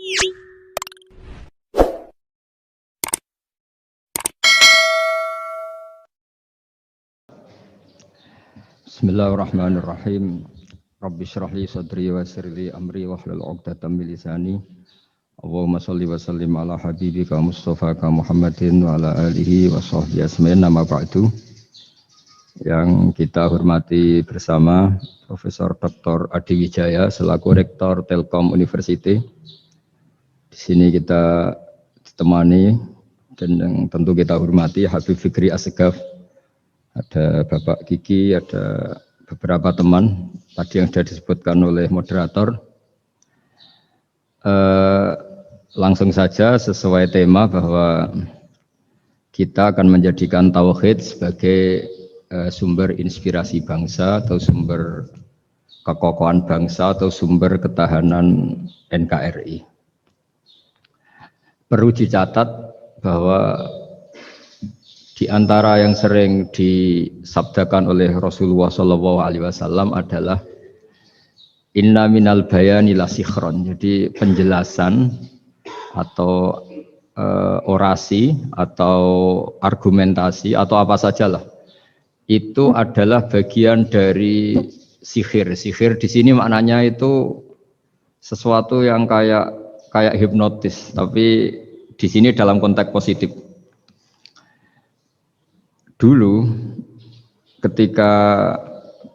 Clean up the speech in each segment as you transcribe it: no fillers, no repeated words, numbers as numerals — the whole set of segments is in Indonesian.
Bismillahirrahmanirrahim. Rabbi shrah li sadri wa yassir li amri wahlul 'uqdatam min lisani. Allahumma shalli wa sallim ala habibika Mustafa ka Muhammadin wa ala alihi wa sahbihi asma'in nama ba'du. Yang kita hormati bersama Profesor Dr. Adi Wijaya selaku Rektor Telkom University. Di sini kita ditemani dan yang tentu kita hormati Habib Fikri Assegaf. Ada Bapak Kiki, ada beberapa teman tadi yang sudah disebutkan oleh moderator. Langsung saja sesuai tema bahwa kita akan menjadikan tauhid sebagai sumber inspirasi bangsa atau sumber kekokohan bangsa atau sumber ketahanan NKRI. Perlu dicatat bahwa di antara yang sering disabdakan oleh Rasulullah SAW adalah inna minal bayani la sikhron. Jadi penjelasan atau orasi atau argumentasi atau apa sajalah itu adalah bagian dari sihir. Sihir di sini maknanya itu sesuatu yang kayak hipnotis, tapi di sini dalam konteks positif. Dulu ketika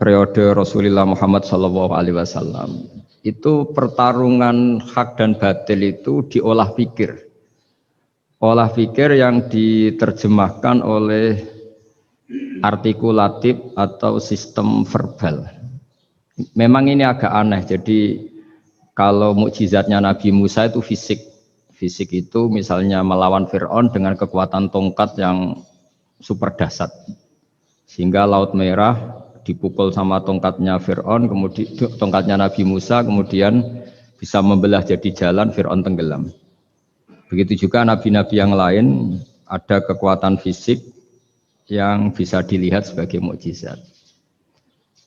periode Rasulullah Muhammad SAW itu pertarungan hak dan batil itu diolah pikir. Olah pikir yang diterjemahkan oleh artikulatif atau sistem verbal. Memang ini agak aneh. Jadi kalau mukjizatnya Nabi Musa itu fisik. Fisik itu misalnya melawan Fir'aun dengan kekuatan tongkat yang super dahsyat, sehingga Laut Merah dipukul sama tongkatnya Fir'aun, kemudian tongkatnya Nabi Musa, kemudian bisa membelah jadi jalan, Fir'aun tenggelam. Begitu juga nabi-nabi yang lain ada kekuatan fisik yang bisa dilihat sebagai mukjizat.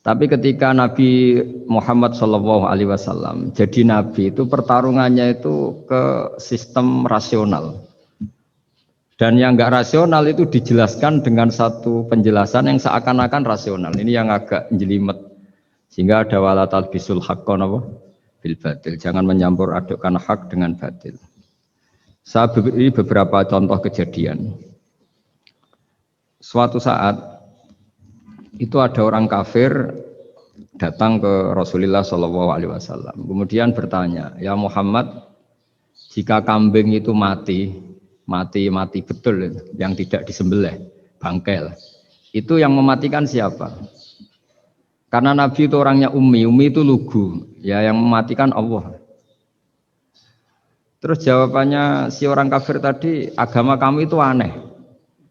Tapi ketika Nabi Muhammad SAW jadi nabi itu pertarungannya itu ke sistem rasional. Dan yang enggak rasional itu dijelaskan dengan satu penjelasan yang seakan-akan rasional. Ini yang agak jelimet. Sehingga ada wala talbisul haqqan bil batil. Jangan menyampur adukkan hak dengan batil. Saya beri beberapa contoh kejadian. Suatu saat itu ada orang kafir datang ke Rasulullah SAW. Kemudian bertanya, ya Muhammad, jika kambing itu mati betul yang tidak disembelih, bangkel, itu yang mematikan siapa? Karena Nabi itu orangnya ummi itu lugu, ya yang mematikan Allah. Terus jawabannya si orang kafir tadi, agama kamu itu aneh,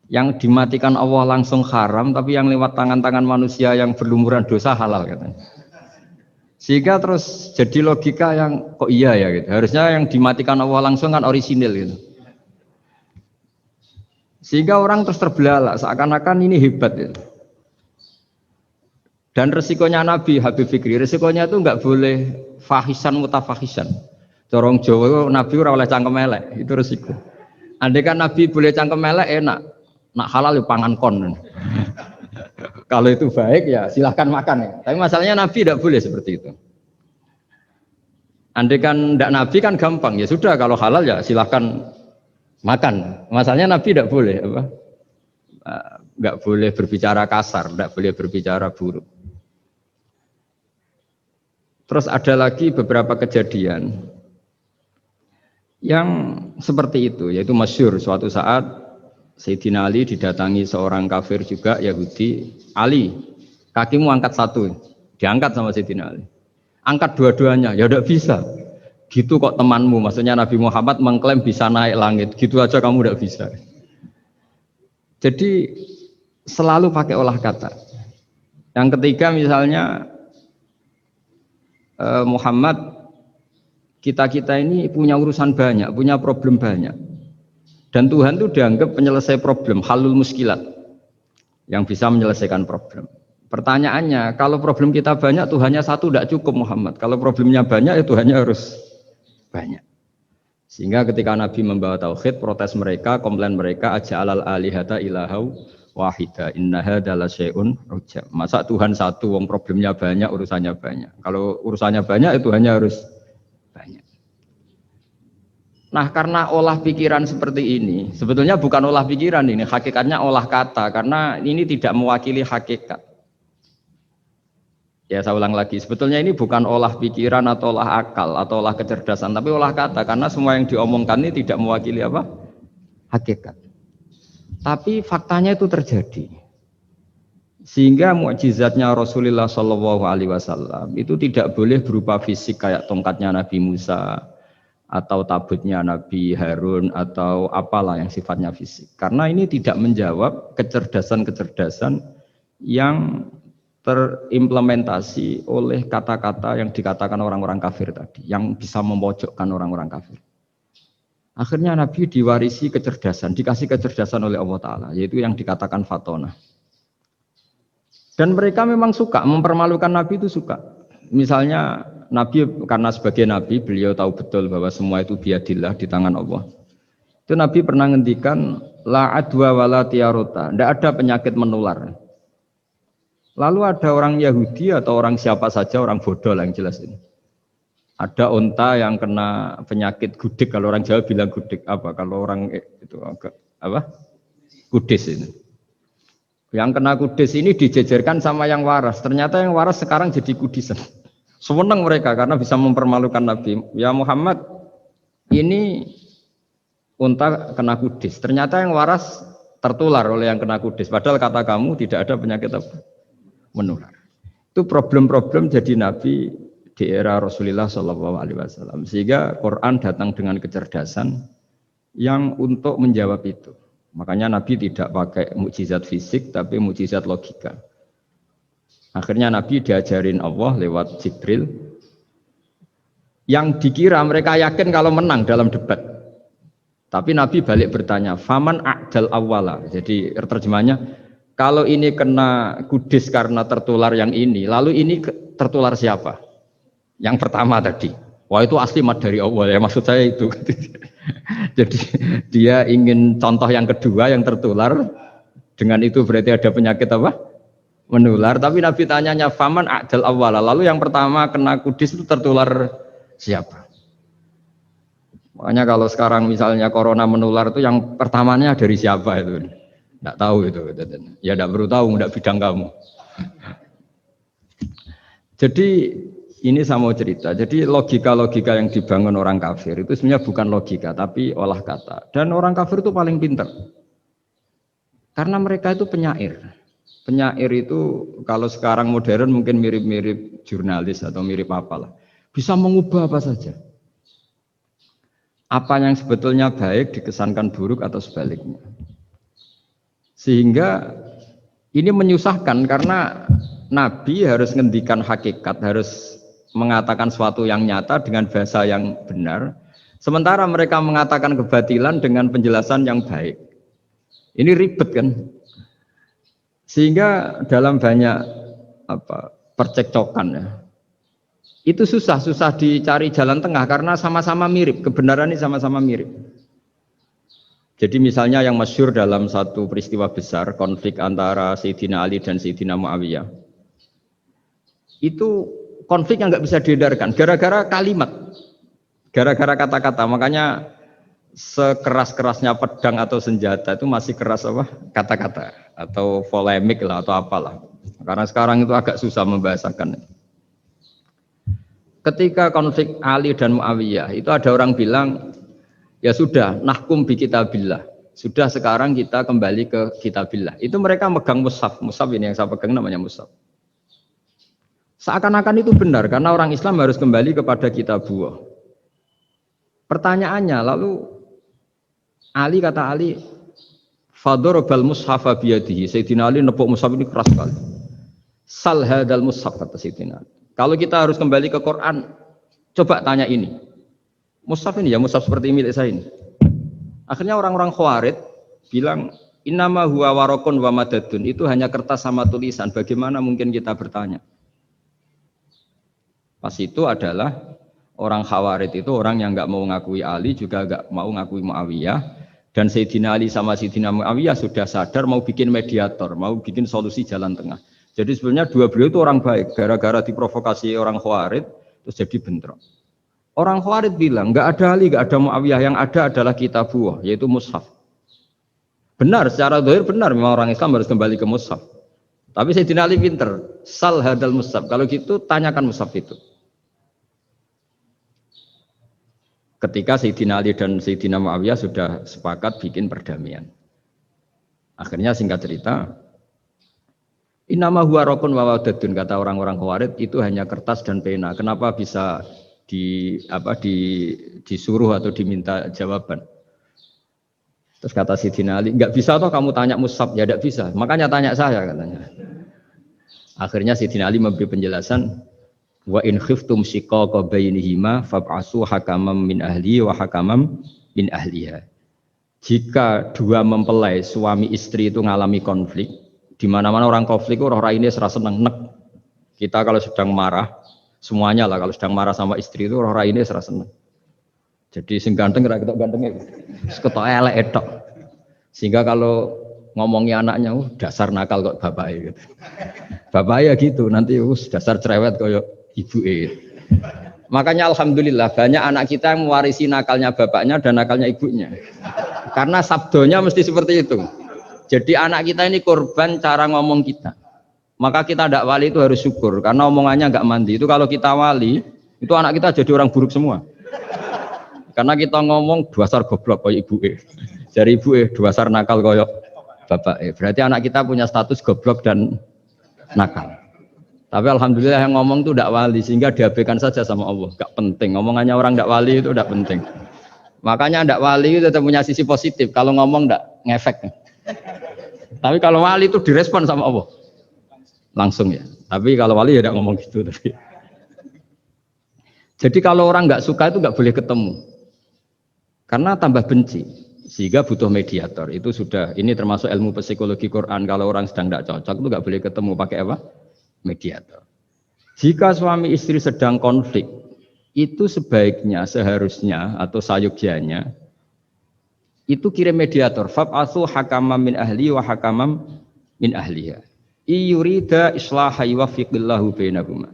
yang dimatikan Allah langsung haram, tapi yang lewat tangan-tangan manusia yang berlumuran dosa halal katanya. Sehingga terus jadi logika yang kok iya ya gitu. Harusnya yang dimatikan Allah langsung kan orisinil gitu. Sehingga orang terus terbelalak, seakan-akan ini hebat ya. Dan resikonya Nabi Habib Fikri, resikonya itu enggak boleh fahisan mutafahisan. Corong Jawa Nabi ora oleh cangkem elek, itu resiko. Andai kan Nabi boleh cangkem elek enak, nak halal ya pangan kon. Kalau itu baik ya silahkan makan ya. Tapi masalahnya Nabi tidak boleh seperti itu. Andai kan tidak Nabi kan gampang, ya sudah kalau halal ya silahkan makan. Masalahnya Nabi tidak boleh apa? Enggak boleh berbicara kasar, tidak boleh berbicara buruk. Terus ada lagi beberapa kejadian yang seperti itu, yaitu masyhur suatu saat Sayyidina Ali didatangi seorang kafir juga Yahudi. Ali, kakimu angkat satu, diangkat sama Sayyidina Ali. Angkat dua-duanya, ya tidak bisa. Gitu kok temanmu, maksudnya Nabi Muhammad mengklaim bisa naik langit, gitu aja kamu tidak bisa. Jadi selalu pakai olah kata. Yang ketiga misalnya Muhammad, kita ini punya urusan banyak, punya problem banyak. Dan Tuhan itu dianggap penyelesai problem, halul muskilat, yang bisa menyelesaikan problem. Pertanyaannya, kalau problem kita banyak, Tuhannya satu tidak cukup Muhammad. Kalau problemnya banyak, ya Tuhannya harus banyak. Sehingga ketika Nabi membawa tauhid, protes mereka, komplain mereka, aja'alal alihata ilahau wahida inna hadza la syai'un ujab. Masa Tuhan satu, wong problemnya banyak, urusannya banyak. Kalau urusannya banyak itu hanya harus banyak. Nah, karena olah pikiran seperti ini, sebetulnya bukan olah pikiran ini, hakikatnya olah kata, karena ini tidak mewakili hakikat. Ya, saya ulang lagi, sebetulnya ini bukan olah pikiran atau olah akal atau olah kecerdasan, tapi olah kata, karena semua yang diomongkan ini tidak mewakili apa? Hakikat. Tapi faktanya itu terjadi. Sehingga mukjizatnya Rasulullah Shallallahu Alaihi Wasallam itu tidak boleh berupa fisik kayak tongkatnya Nabi Musa, atau tabutnya Nabi Harun atau apalah yang sifatnya fisik. Karena ini tidak menjawab kecerdasan-kecerdasan yang terimplementasi oleh kata-kata yang dikatakan orang-orang kafir tadi, yang bisa memojokkan orang-orang kafir. Akhirnya Nabi diwarisi kecerdasan, dikasih kecerdasan oleh Allah Ta'ala, yaitu yang dikatakan fatona. Dan mereka memang suka, mempermalukan Nabi itu suka. Misalnya Nabi karena sebagai Nabi beliau tahu betul bahwa semua itu biadillah di tangan Allah. Itu Nabi pernah ngendikan la adwa wala tiarota, tidak ada penyakit menular. Lalu ada orang Yahudi atau orang siapa saja, orang bodoh lah yang jelas ini. Ada unta yang kena penyakit gudik, kalau orang Jawa bilang gudik apa? Kalau orang itu apa? Kudis ini. Yang kena kudis ini dijejerkan sama yang waras. Ternyata yang waras sekarang jadi kudisan. Senang mereka karena bisa mempermalukan Nabi. Ya Muhammad, ini unta kena kudis. Ternyata yang waras tertular oleh yang kena kudis. Padahal kata kamu tidak ada penyakit apa? Menular. Itu problem-problem jadi Nabi di era Rasulullah Shallallahu Alaihi Wasallam. Sehingga Quran datang dengan kecerdasan yang untuk menjawab itu. Makanya Nabi tidak pakai mukjizat fisik, tapi mukjizat logika. Akhirnya Nabi diajarin Allah lewat Jibril. Yang dikira mereka yakin kalau menang dalam debat. Tapi Nabi balik bertanya, faman a'dal awwala. Jadi terjemahnya, kalau ini kena kudis karena tertular yang ini, lalu ini tertular siapa? Yang pertama tadi. Wah itu asli mat dari Allah ya, maksud saya itu. Jadi dia ingin contoh yang kedua yang tertular, dengan itu berarti ada penyakit apa? Menular. Tapi Nabi tanyanya faman a'dal awwala, lalu yang pertama kena kudis itu tertular siapa? Makanya kalau sekarang misalnya corona menular itu yang pertamanya dari siapa itu? Tidak tahu itu. Ya tidak perlu tahu, tidak bidang kamu. Jadi ini saya mau cerita. Jadi logika-logika yang dibangun orang kafir itu sebenarnya bukan logika, tapi olah kata. Dan orang kafir itu paling pintar. Karena mereka itu penyair. Penyair itu kalau sekarang modern mungkin mirip-mirip jurnalis atau mirip apalah. Bisa mengubah apa saja. Apa yang sebetulnya baik dikesankan buruk atau sebaliknya. Sehingga ini menyusahkan karena Nabi harus ngendikan hakikat, harus mengatakan sesuatu yang nyata dengan bahasa yang benar. Sementara mereka mengatakan kebatilan dengan penjelasan yang baik. Ini ribet kan? Sehingga dalam banyak percekcokan ya. Itu susah dicari jalan tengah karena sama-sama mirip, kebenaran ini sama-sama mirip. Jadi misalnya yang masyhur dalam satu peristiwa besar, konflik antara Sayyidina Ali dan Sayyidina Muawiyah. Itu konflik yang nggak bisa diedarkan, gara-gara kalimat, gara-gara kata-kata. Makanya sekeras-kerasnya pedang atau senjata itu masih keras apa? Kata-kata atau polemik lah atau apalah. Karena sekarang itu agak susah membahasakan. Ketika konflik Ali dan Muawiyah, itu ada orang bilang, ya sudah, nahkum bi kitabillah. Sudah sekarang kita kembali ke kitabillah. Itu mereka megang mushaf. Mushaf ini yang saya pegang namanya mushaf. Seakan-akan itu benar, karena orang Islam harus kembali kepada kitabullah. Pertanyaannya, lalu Ali kata Ali, fadorobal mushafa biyadihi. Sayyidina Ali nepuk mushaf ini keras sekali. Sal hadal mushaf kata Sayyidina Ali. Kalau kita harus kembali ke Quran, coba tanya ini. Mushaf ini ya, mushaf seperti milik saya ini. Akhirnya orang-orang Khawarij bilang, innama huwa warokun wa madadun. Itu hanya kertas sama tulisan. Bagaimana mungkin kita bertanya? Pas itu adalah Orang Khawarij itu orang yang nggak mau ngakui Ali juga nggak mau ngakui Muawiyah. Dan Sayyidina Ali sama Sayyidina Muawiyah sudah sadar mau bikin mediator, mau bikin solusi jalan tengah. Jadi sebenarnya dua beliau itu orang baik. Gara-gara diprovokasi orang Khawarij terus jadi bentrok. Orang Khawarij bilang nggak ada Ali, nggak ada Muawiyah, yang ada adalah kitabullah, yaitu mushaf. Benar, secara zahir benar memang orang Islam harus kembali ke mushaf. Tapi Sayyidina Ali pinter, sal hadal mushaf. Kalau gitu tanyakan mushaf itu. Ketika Sayyidina Ali dan Sayyidina Muawiyah sudah sepakat bikin perdamaian. Akhirnya singkat cerita, innama huwa raqun wa wadadun, kata orang-orang Khawarij itu hanya kertas dan pena. Kenapa bisa disuruh atau diminta jawaban? Terus kata Sayyidina Ali, enggak bisa toh kamu tanya mushaf, ya enggak bisa. Makanya tanya saya katanya. Akhirnya Sayyidina Ali memberi penjelasan, wa in khiftum shiqaqa bainihima fab'asu hakaman min ahli wa hakaman min ahliha. Jika dua mempelai suami istri itu ngalami konflik, di mana-mana orang konflik orang ini serasa seneng nek. Kita kalau sedang marah, semuanya lah kalau sedang marah sama istri itu orang ini serasa seneng. Jadi sing ganteng kira ketok gantengnya, ketok elek etok. Sehingga kalau ngomongi anaknya, dasar nakal kok bapaknya gitu. Bapaknya gitu, nanti dasar cerewet koyo ibu. Makanya alhamdulillah banyak anak kita yang mewarisi nakalnya bapaknya dan nakalnya ibunya. Karena sabdonya mesti seperti itu. Jadi anak kita ini korban cara ngomong kita. Maka kita tidak wali itu harus syukur karena omongannya nggak mandi. Itu kalau kita wali, itu anak kita jadi orang buruk semua. Karena kita ngomong dasar goblok koyo ibu. Dari ibu dasar nakal koyo bapak. Berarti anak kita punya status goblok dan nakal. Tapi alhamdulillah yang ngomong itu tidak wali sehingga diabaikan saja sama Allah. Gak penting. Ngomongannya orang tidak wali itu tidak penting. Makanya tidak wali itu tetap punya sisi positif. Kalau ngomong tidak ngefek. Tapi kalau wali itu direspon sama Allah. Langsung ya. Tapi kalau wali ya tidak ngomong gitu. Jadi kalau orang nggak suka itu nggak boleh ketemu. Karena tambah benci. Sehingga butuh mediator. Itu sudah, ini termasuk ilmu psikologi Quran. Kalau orang sedang tidak cocok itu nggak boleh ketemu. Pakai apa? Mediator. Jika suami istri sedang konflik, itu sebaiknya, seharusnya atau sayugyanya itu kirim mediator. Fab'atsu hakaman min ahli wa hakaman min ahliha. Iyurida islaha yuwaffiqillahu bainahuma.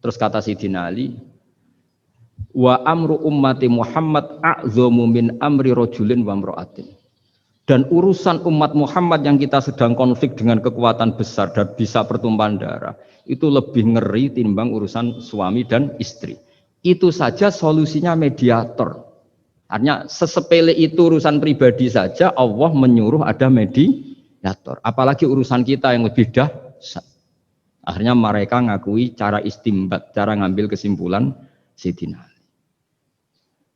Terus kata Sayyidina Ali, wa amru ummati Muhammad a'dhamu min amri rajulin wa imra'atin. Dan urusan umat Muhammad yang kita sedang konflik dengan kekuatan besar dan bisa pertumpahan darah, itu lebih ngeri timbang urusan suami dan istri. Itu saja solusinya mediator. Artinya sesepele itu urusan pribadi saja Allah menyuruh ada mediator. Apalagi urusan kita yang lebih dahsyat. Akhirnya mereka ngakui cara istimbat, cara ngambil kesimpulan Sayyidina.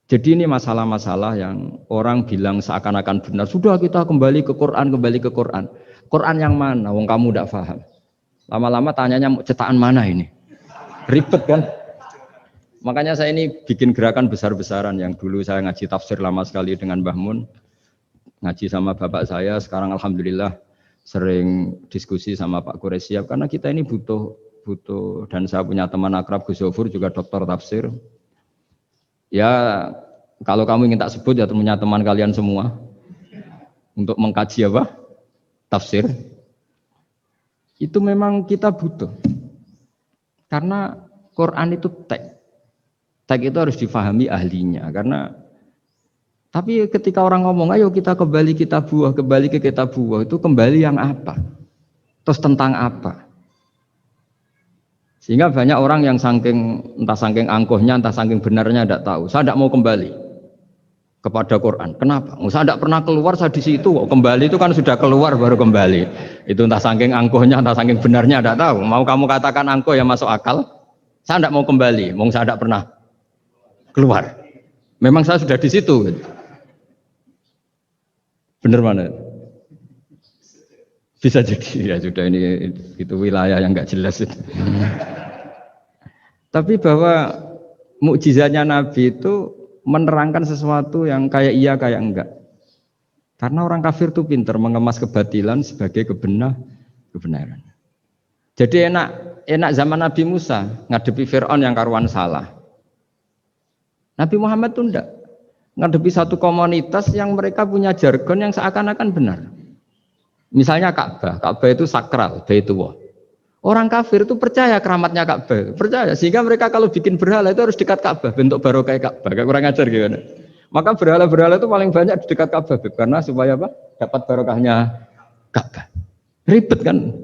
Jadi ini masalah-masalah yang orang bilang seakan-akan benar. Sudah kita kembali ke Quran, kembali ke Quran. Quran yang mana? Wong kamu tidak paham. Lama-lama tanyanya cetakan mana ini? Ribet kan? Makanya saya ini bikin gerakan besar-besaran yang dulu saya ngaji tafsir lama sekali dengan Mbah Mun. Ngaji sama bapak saya, sekarang alhamdulillah sering diskusi sama Pak Quraisyab. Karena kita ini butuh dan saya punya teman akrab Gus Zofur juga dokter tafsir. Ya kalau kamu ingin tak sebut ya punya teman kalian semua untuk mengkaji apa? Tafsir. Itu memang kita butuh. Karena Quran itu teks. Teks itu harus difahami ahlinya karena tapi ketika orang ngomong ayo kita kembali ke kitabullah itu kembali yang apa? Terus tentang apa? Sehingga banyak orang yang entah saking angkuhnya, entah saking benarnya tidak tahu. Saya tidak mau kembali kepada Quran. Kenapa? Saya tidak pernah keluar, saya di situ. Kembali itu kan sudah keluar baru kembali. Itu entah saking angkuhnya, entah saking benarnya tidak tahu. Mau kamu katakan angkuh yang masuk akal? Saya tidak mau kembali. Saya tidak pernah keluar. Memang saya sudah di situ. Benar mana? Bisa jadi ya sudah ini itu wilayah yang nggak jelas itu. Tapi bahwa mukjizatnya Nabi itu menerangkan sesuatu yang kayak iya kayak enggak. Karena orang kafir itu pintar mengemas kebatilan sebagai kebenaran. Jadi enak zaman Nabi Musa ngadepi Fir'aun yang karuan salah. Nabi Muhammad itu enggak. Ngadepi satu komunitas yang mereka punya jargon yang seakan-akan benar. Misalnya Ka'bah. Ka'bah itu sakral, Baitullah. Orang kafir itu percaya keramatnya Ka'bah, percaya. Sehingga mereka kalau bikin berhala itu harus dekat Ka'bah, bentuk barokah Ka'bah. Kayak kurang ajar gimana? Maka berhala-berhala itu paling banyak di dekat Ka'bah, karena supaya apa? Dapat barokahnya Ka'bah. Ribet kan?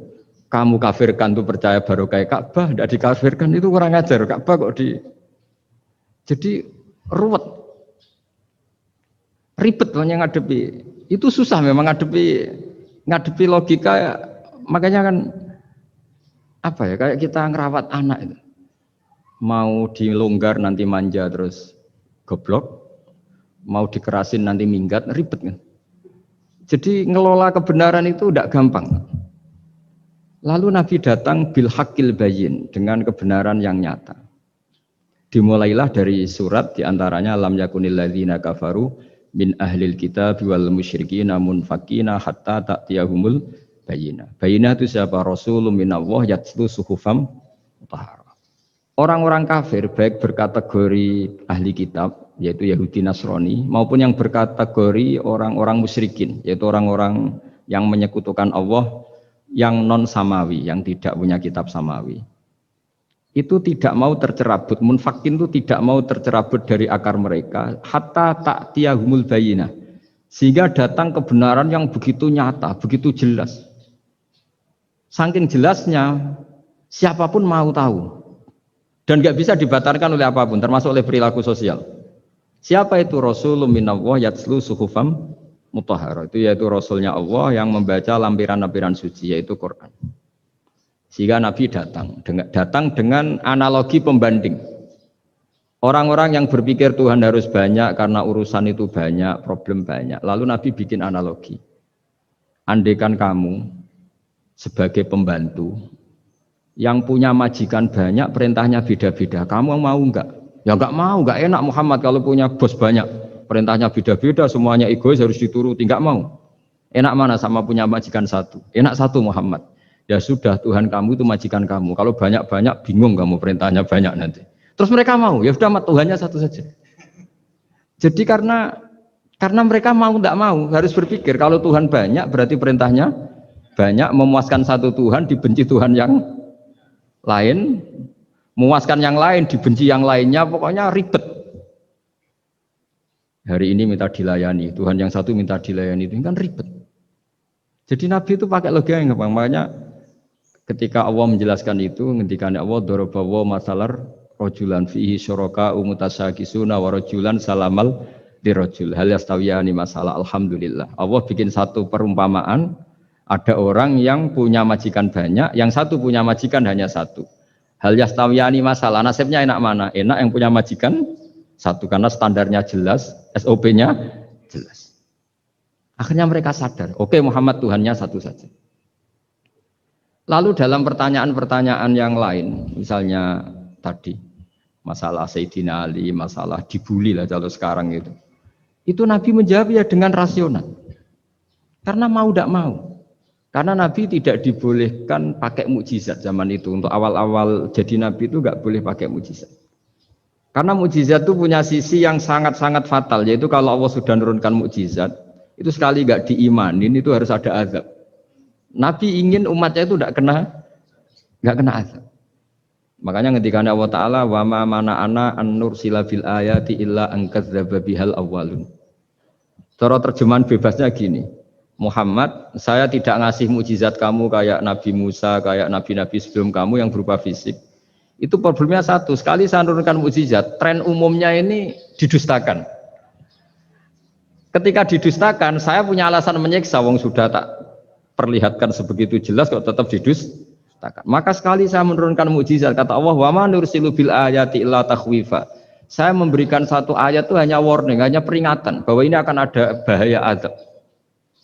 Kamu kafirkan tuh percaya barokah Ka'bah, tidak dikafirkan itu kurang ajar. Ka'bah kok di... Jadi ruwet. Ribet banyak ngadepi. Itu susah memang ngadepi logika. Makanya kan apa ya, kayak kita ngerawat anak itu. Mau dilonggar nanti manja terus goblok, mau dikerasin nanti minggat, ribet kan. Jadi ngelola kebenaran itu tidak gampang. Lalu Nabi datang bil haqqil bayyin, dengan kebenaran yang nyata. Dimulailah dari surat diantaranya lam yakunil ladzina kafaru min ahlil kitab wal musyrikin munfakina hatta ta'tiyahumul bayyinah. Bayyinah itu siapa? Rasulun minallah yatlu suhufam mutahharah. Orang-orang kafir baik berkategori ahli kitab yaitu Yahudi Nasrani maupun yang berkategori orang-orang musyrikin yaitu orang-orang yang menyekutukan Allah yang non samawi, yang tidak punya kitab samawi. Itu tidak mau tercerabut, munfakin itu tidak mau tercerabut dari akar mereka hatta ta'tiyahumul bayyinah. Sehingga datang kebenaran yang begitu nyata, begitu jelas. Saking jelasnya siapapun mau tahu. Dan nggak bisa dibatalkan oleh apapun, termasuk oleh perilaku sosial. Siapa itu? Rasulun minallah yatslu suhufam mutahharah. Itu yaitu Rasulnya Allah yang membaca lampiran-lampiran suci, yaitu Quran. Sehingga Nabi datang dengan analogi pembanding. Orang-orang yang berpikir Tuhan harus banyak karena urusan itu banyak, problem banyak. Lalu Nabi bikin analogi. Andaikan kamu sebagai pembantu yang punya majikan banyak, perintahnya beda-beda. Kamu mau enggak? Ya enggak mau, enggak enak Muhammad kalau punya bos banyak. Perintahnya beda-beda, semuanya egois harus dituruti, enggak mau. Enak mana sama punya majikan satu? Enak satu Muhammad. Ya sudah, Tuhan kamu itu majikan kamu. Kalau banyak-banyak bingung kamu perintahnya banyak nanti. Terus mereka mau, ya sudah Tuhannya satu saja. Jadi karena mereka mau enggak mau, harus berpikir kalau Tuhan banyak berarti perintahnya banyak, memuaskan satu Tuhan dibenci Tuhan yang lain, memuaskan yang lain dibenci yang lainnya, pokoknya ribet. Hari ini minta dilayani, Tuhan yang satu minta dilayani, itu kan ribet. Jadi Nabi itu pakai logika yang gampang. Makanya ketika Allah menjelaskan itu, ngendikan Allah dorobawa masalar rojulan fihi syuraka umutasakisuna wa rojulan salamal dirojul hal yastawiyani masalah. Alhamdulillah Allah bikin satu perumpamaan, ada orang yang punya majikan banyak, yang satu punya majikan hanya satu. Hal yastawiyani masalah, nasibnya enak mana? Enak yang punya majikan satu karena standarnya jelas, SOP-nya jelas. Akhirnya mereka sadar, oke Muhammad Tuhannya satu saja. Lalu dalam pertanyaan-pertanyaan yang lain, misalnya tadi masalah Sayyidina Ali, masalah dibully lah kalau sekarang itu Nabi menjawab ya dengan rasional. Karena mau tidak mau. Karena Nabi tidak dibolehkan pakai mukjizat zaman itu. Untuk awal-awal jadi Nabi itu nggak boleh pakai mukjizat. Karena mukjizat itu punya sisi yang sangat-sangat fatal, yaitu kalau Allah sudah menurunkan mukjizat, itu sekali nggak diimanin itu harus ada azab. Nabi ingin umatnya itu nggak kena azab. Makanya ketika Allah Taala wa ma mana'ana an nursila bil ayati illa an kadzdzaba bihal awwalun. Cara terjemahan bebasnya gini, Muhammad, saya tidak ngasih mukjizat kamu kayak Nabi Musa, kayak nabi-nabi sebelum kamu yang berupa fisik. Itu problemnya satu, sekali saya menurunkan mukjizat, tren umumnya ini didustakan. Ketika didustakan, saya punya alasan menyiksa, wong sudah tak perlihatkan sebegitu jelas kok tetap didustakan. Maka sekali saya menurunkan mukjizat, kata Allah, wa ma nursilu bil ayati illa takhwifa. Saya memberikan satu ayat itu hanya warning, hanya peringatan bahwa ini akan ada bahaya azab.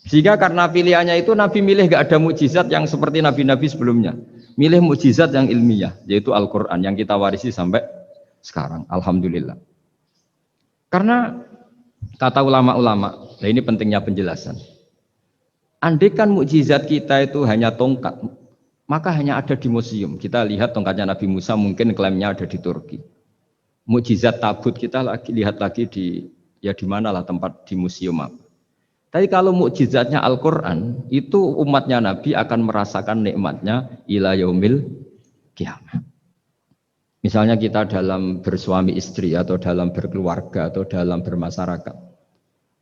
Sehingga karena pilihannya itu Nabi milih gak ada mukjizat yang seperti nabi-nabi sebelumnya. Milih mukjizat yang ilmiah, yaitu Al-Quran yang kita warisi sampai sekarang. Alhamdulillah. Karena kata ulama-ulama, nah ini pentingnya penjelasan. Andaikan mukjizat kita itu hanya tongkat, maka hanya ada di museum. Kita lihat tongkatnya Nabi Musa mungkin klaimnya ada di Turki. Mukjizat tabut kita lihat lagi di mana lah tempat di museum apa. Tapi kalau mukjizatnya Al-Quran, itu umatnya Nabi akan merasakan nikmatnya ila yaumil kiamah. Misalnya kita dalam bersuami istri atau dalam berkeluarga atau dalam bermasyarakat.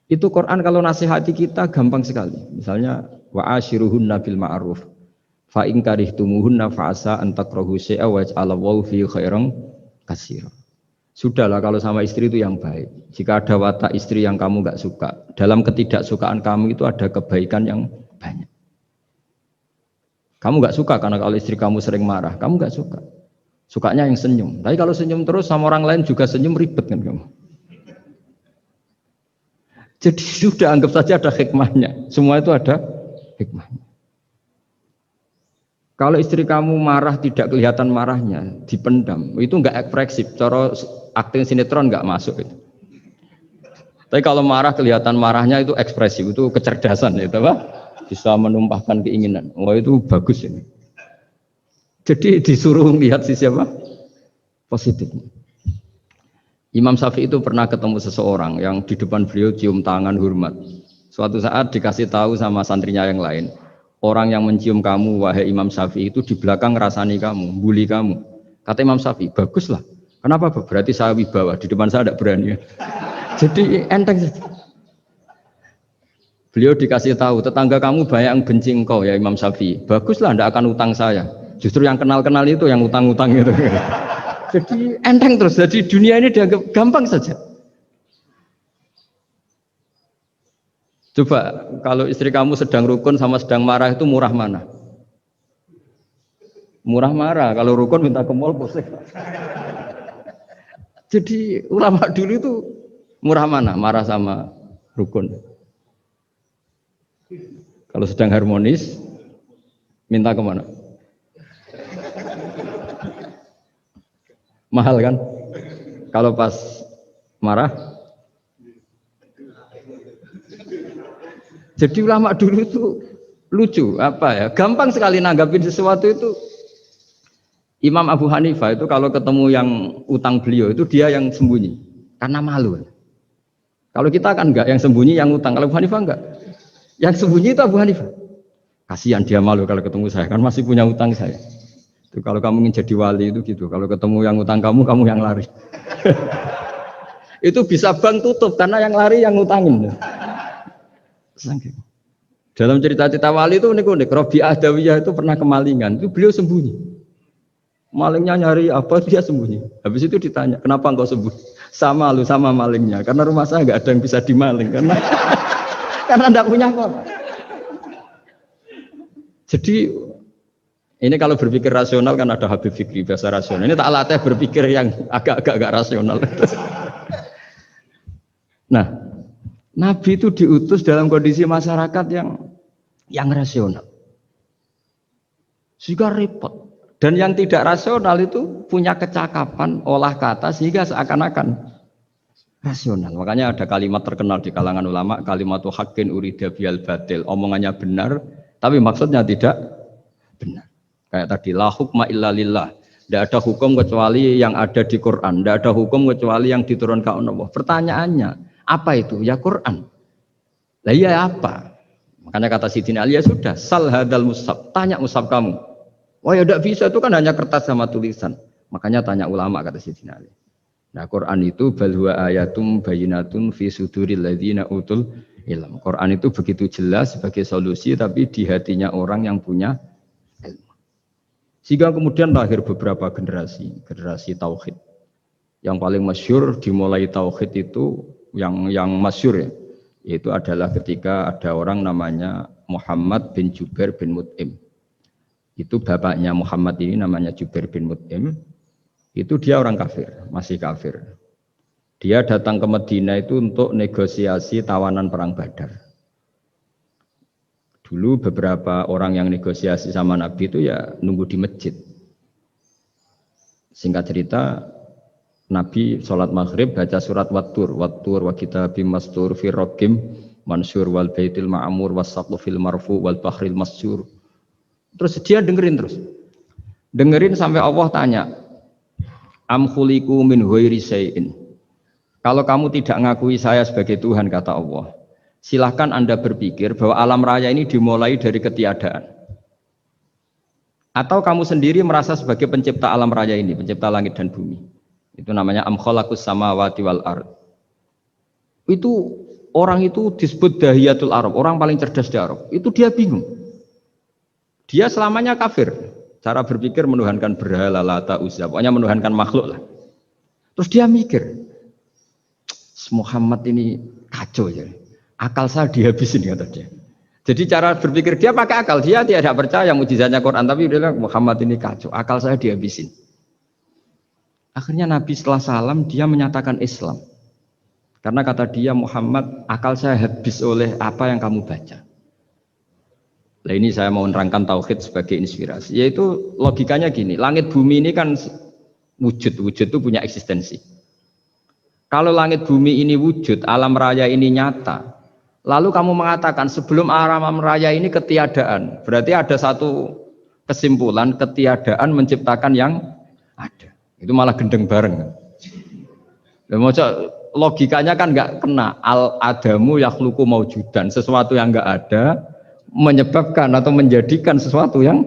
Itu Quran kalau nasihati kita gampang sekali. Misalnya wa ashiruhunna bil ma'ruf fa in karihtumuhunna fa asa an takrahu syai'a wa ja'alallahu fi khairan katsira. Sudahlah kalau sama istri itu yang baik. Jika ada watak istri yang kamu enggak suka, dalam ketidaksukaan kamu itu ada kebaikan yang banyak. Kamu enggak suka karena kalau istri kamu sering marah, kamu enggak suka. Sukanya yang senyum. Tapi kalau senyum terus sama orang lain juga senyum, ribet kan kamu. Jadi sudah anggap saja ada hikmahnya. Semua itu ada hikmahnya. Kalau istri kamu marah tidak kelihatan marahnya, dipendam, itu enggak ekspresif. Cara akting sinetron enggak masuk itu. Tapi kalau marah kelihatan marahnya itu ekspresif, itu kecerdasan itu apa? Bisa menumpahkan keinginan. Oh itu bagus ini. Jadi disuruh lihat sisi apa? Positif. Imam Syafi'i itu pernah ketemu seseorang yang di depan beliau cium tangan hormat. Suatu saat dikasih tahu sama santrinya yang lain. Orang yang mencium kamu, wahai Imam Syafi'i, itu di belakang ngerasani kamu, bully kamu. Kata Imam Syafi'i, baguslah. Kenapa? Berarti saya wibawa, di depan saya tidak berani. Jadi enteng saja. Beliau dikasih tahu, tetangga kamu banyak yang benci engkau ya Imam Syafi'i. Baguslah, tidak akan utang saya. Justru yang kenal-kenal itu yang utang-utang itu. Jadi enteng terus, jadi dunia ini dianggap gampang saja. Coba kalau istri kamu sedang rukun sama sedang marah itu murah mana? Murah marah, kalau rukun minta ke mall pusing. Jadi ulama dulu itu murah mana? Marah sama rukun. Kalau sedang harmonis minta kemana? Mahal kan? Kalau pas marah. Jadi ulama dulu itu lucu, apa ya? Gampang sekali nanggapin sesuatu itu. Imam Abu Hanifah itu kalau ketemu yang utang beliau itu dia yang sembunyi karena malu. Kalau kita kan enggak, yang sembunyi yang utang. Kalau Abu Hanifah enggak. Yang sembunyi itu Abu Hanifah. Kasihan dia malu kalau ketemu saya, kan masih punya utang saya. Itu kalau kamu ingin jadi wali itu gitu. Kalau ketemu yang utang kamu yang lari. Itu bisa bank tutup karena yang lari yang ngutangin. Dalam cerita-cerita wali itu unik-unik. Robi'ah Adawiyah itu pernah kemalingan, itu beliau sembunyi. Malingnya nyari apa, dia sembunyi. Habis itu ditanya, kenapa engkau sembunyi? Sama lu, sama malingnya. Karena rumah saya nggak ada yang bisa dimaling. Karena enggak punya apa-apa. Jadi ini kalau berpikir rasional kan ada Habib Fikri, bahasa rasional. Ini tak latih berpikir yang agak rasional. Nah, Nabi itu diutus dalam kondisi masyarakat yang rasional. Sehingga repot. Dan yang tidak rasional itu punya kecakapan olah kata sehingga seakan-akan rasional. Makanya ada kalimat terkenal di kalangan ulama, kalimatu haqqin urida biyal batil. Omongannya benar, tapi maksudnya tidak benar. Kayak tadi, la hukma illa lillah. Tidak ada hukum kecuali yang ada di Quran. Tidak ada hukum kecuali yang diturunkan Allah. Pertanyaannya, apa itu? Ya Quran. Lah iya apa? Makanya kata Sidina Ali, ya sudah, sal hadal mushaf. Tanya mushaf kamu. Wah ya tidak bisa, itu kan hanya kertas sama tulisan. Makanya tanya ulama, kata Sidina Ali. Nah Quran itu bal huwa ayatum bayinatun fi suduril ladzina utul ilm. Quran itu begitu jelas sebagai solusi tapi di hatinya orang yang punya ilmu. Sehingga kemudian lahir beberapa generasi tauhid. Yang paling masyhur dimulai tauhid itu yang masyhur ya, yaitu adalah ketika ada orang namanya Muhammad bin Jubair bin Mut'im. Itu bapaknya Muhammad ini namanya Jubair bin Mut'im. Itu dia orang kafir, masih kafir. Dia datang ke Madinah itu untuk negosiasi tawanan perang Badar. Dulu beberapa orang yang negosiasi sama Nabi itu ya nunggu di masjid. Singkat cerita, Nabi sholat maghrib baca surat Wattur wa kitabim mastur fi raqim mansur wal baitil ma'mur was saqfu fil marfu wal bahril masyur. Terus dia dengerin sampai Allah tanya, am khuliqu min ghairi syai'in. Kalau kamu tidak ngakui saya sebagai Tuhan, kata Allah, silahkan Anda berpikir bahwa alam raya ini dimulai dari ketiadaan. Atau kamu sendiri merasa sebagai pencipta alam raya ini, pencipta langit dan bumi. Itu namanya am khalaqus samawati wal ard. Itu orang itu disebut dahiyatul Arab, orang paling cerdas di Arab. Itu dia bingung. Dia selamanya kafir. Cara berpikir menuhankan berhala, Lata, Uzza, pokoknya menuhankan makhluk lah. Terus dia mikir, Muhammad ini kacau ya. Akal saya dihabisin, kata dia. Jadi cara berpikir dia pakai akal, dia tidak percaya mukjizatnya Quran, tapi dia bilang Muhammad ini kacau, akal saya dihabisin. Akhirnya Nabi setelah salam dia menyatakan Islam. Karena kata dia, Muhammad, akal saya habis oleh apa yang kamu baca. Nah ini saya mau menerangkan tauhid sebagai inspirasi. Yaitu logikanya gini, langit bumi ini kan wujud itu punya eksistensi. Kalau langit bumi ini wujud, alam raya ini nyata, lalu kamu mengatakan sebelum alam raya ini ketiadaan, berarti ada satu kesimpulan, ketiadaan menciptakan yang ada. Itu malah gendeng bareng. Logikanya kan nggak kena, al-adamu yakhluqu maujudan, sesuatu yang nggak ada menyebabkan atau menjadikan sesuatu yang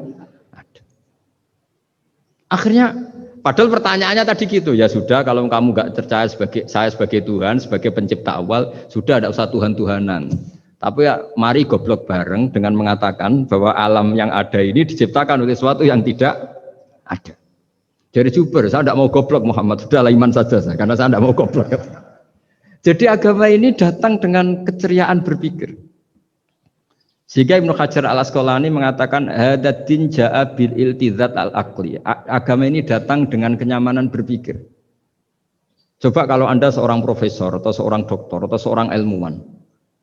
ada. Akhirnya padahal pertanyaannya tadi gitu, ya sudah kalau kamu nggak percaya saya sebagai Tuhan, sebagai pencipta awal, sudah ada usah Tuhan-Tuhanan. Tapi ya mari goblok bareng dengan mengatakan bahwa alam yang ada ini diciptakan oleh sesuatu yang tidak ada. Jadi Juber, saya tidak mau goblok Muhammad, sudah iman saja saya, karena saya tidak mau goblok. Jadi agama ini datang dengan keceriaan berpikir. Sehingga Ibnu Hajar al-Asqalani mengatakan hadatin ja'a bil iltizat al-aqli. Agama ini datang dengan kenyamanan berpikir. Coba kalau Anda seorang profesor atau seorang doktor atau seorang ilmuwan,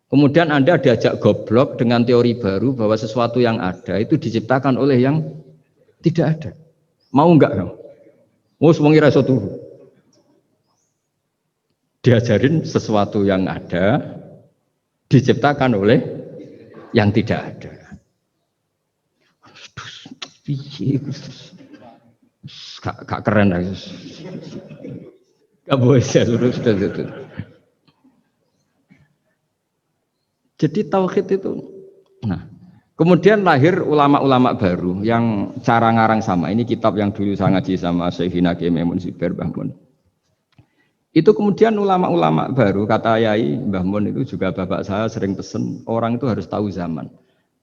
kemudian Anda diajak goblok dengan teori baru bahwa sesuatu yang ada itu diciptakan oleh yang tidak ada. Mau enggak kamu? Mau semuanya rasa tuh. Diajarin sesuatu yang ada diciptakan oleh yang tidak ada. Gak keren lah. Gak boleh sudah. Jadi tauhid itu. Nah, kemudian lahir ulama-ulama baru yang cara ngarang sama. Ini kitab yang dulu saya ngaji sama Syekhina Kiai Maimun Zubair Mbah Mun. Itu kemudian ulama-ulama baru, kata Yai Mbah Mun itu juga bapak saya sering pesen, orang itu harus tahu zaman.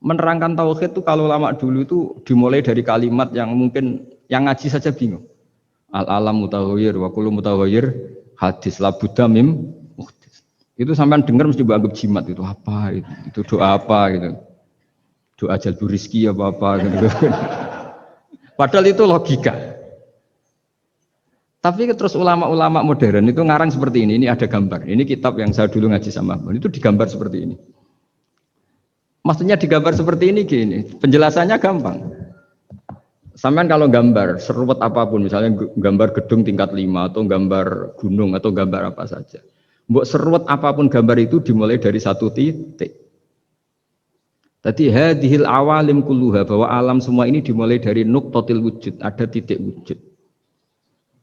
Menerangkan tauhid itu kalau ulama dulu itu dimulai dari kalimat yang mungkin yang ngaji saja bingung. Al-alam mutawayir wa kullu mutawayir hadis la budda mim muhdis. Itu sampean dengar mesti anggap jimat itu apa itu doa apa gitu. Doa jalbur rizki apa gitu. Padahal itu logika. Tapi terus ulama-ulama modern itu ngarang seperti ini ada gambar. Ini kitab yang saya dulu ngaji sama itu digambar seperti ini. Maksudnya digambar seperti ini gini, penjelasannya gampang. Sampean kalau gambar seruat apapun, misalnya gambar gedung tingkat 5 atau gambar gunung atau gambar apa saja. Mbok seruat apapun gambar itu dimulai dari satu titik. Tadi hadhil awalim kulluha, bahwa alam semua ini dimulai dari nuqtatil wujud, ada titik wujud.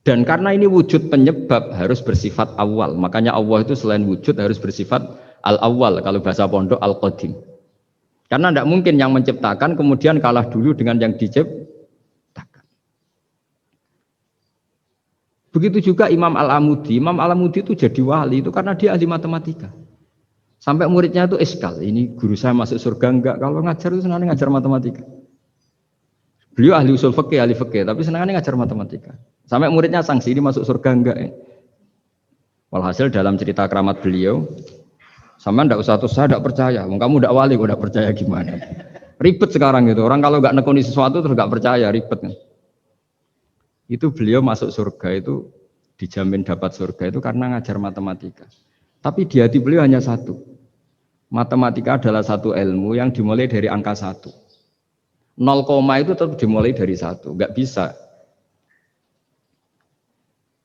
Dan karena ini wujud penyebab harus bersifat awal. Makanya Allah itu selain wujud harus bersifat al-awwal. Kalau bahasa pondok al-qadim. Karena tidak mungkin yang menciptakan kemudian kalah dulu dengan yang diciptakan. Begitu juga Imam Al-Amudi. Imam Al-Amudi itu jadi wali itu karena dia ahli matematika. Sampai muridnya itu iskal. Ini guru saya masuk surga enggak? Kalau ngajar itu senangnya ngajar matematika. Beliau ahli usul fikih, ahli fikih, tapi senangnya ngajar matematika. Sampai muridnya sanksi, ini masuk surga enggak ya? Walhasil dalam cerita keramat beliau, sama ndak usah terus saya ndak percaya, kamu ndak wali, kok ndak percaya gimana? Ribet sekarang gitu, orang kalau nggak nekuni sesuatu terus nggak percaya, ribet kan? Itu beliau masuk surga itu dijamin dapat surga itu karena ngajar matematika. Tapi di hati beliau hanya satu, matematika adalah satu ilmu yang dimulai dari angka 1. 0, itu tetap dimulai dari 1, nggak bisa.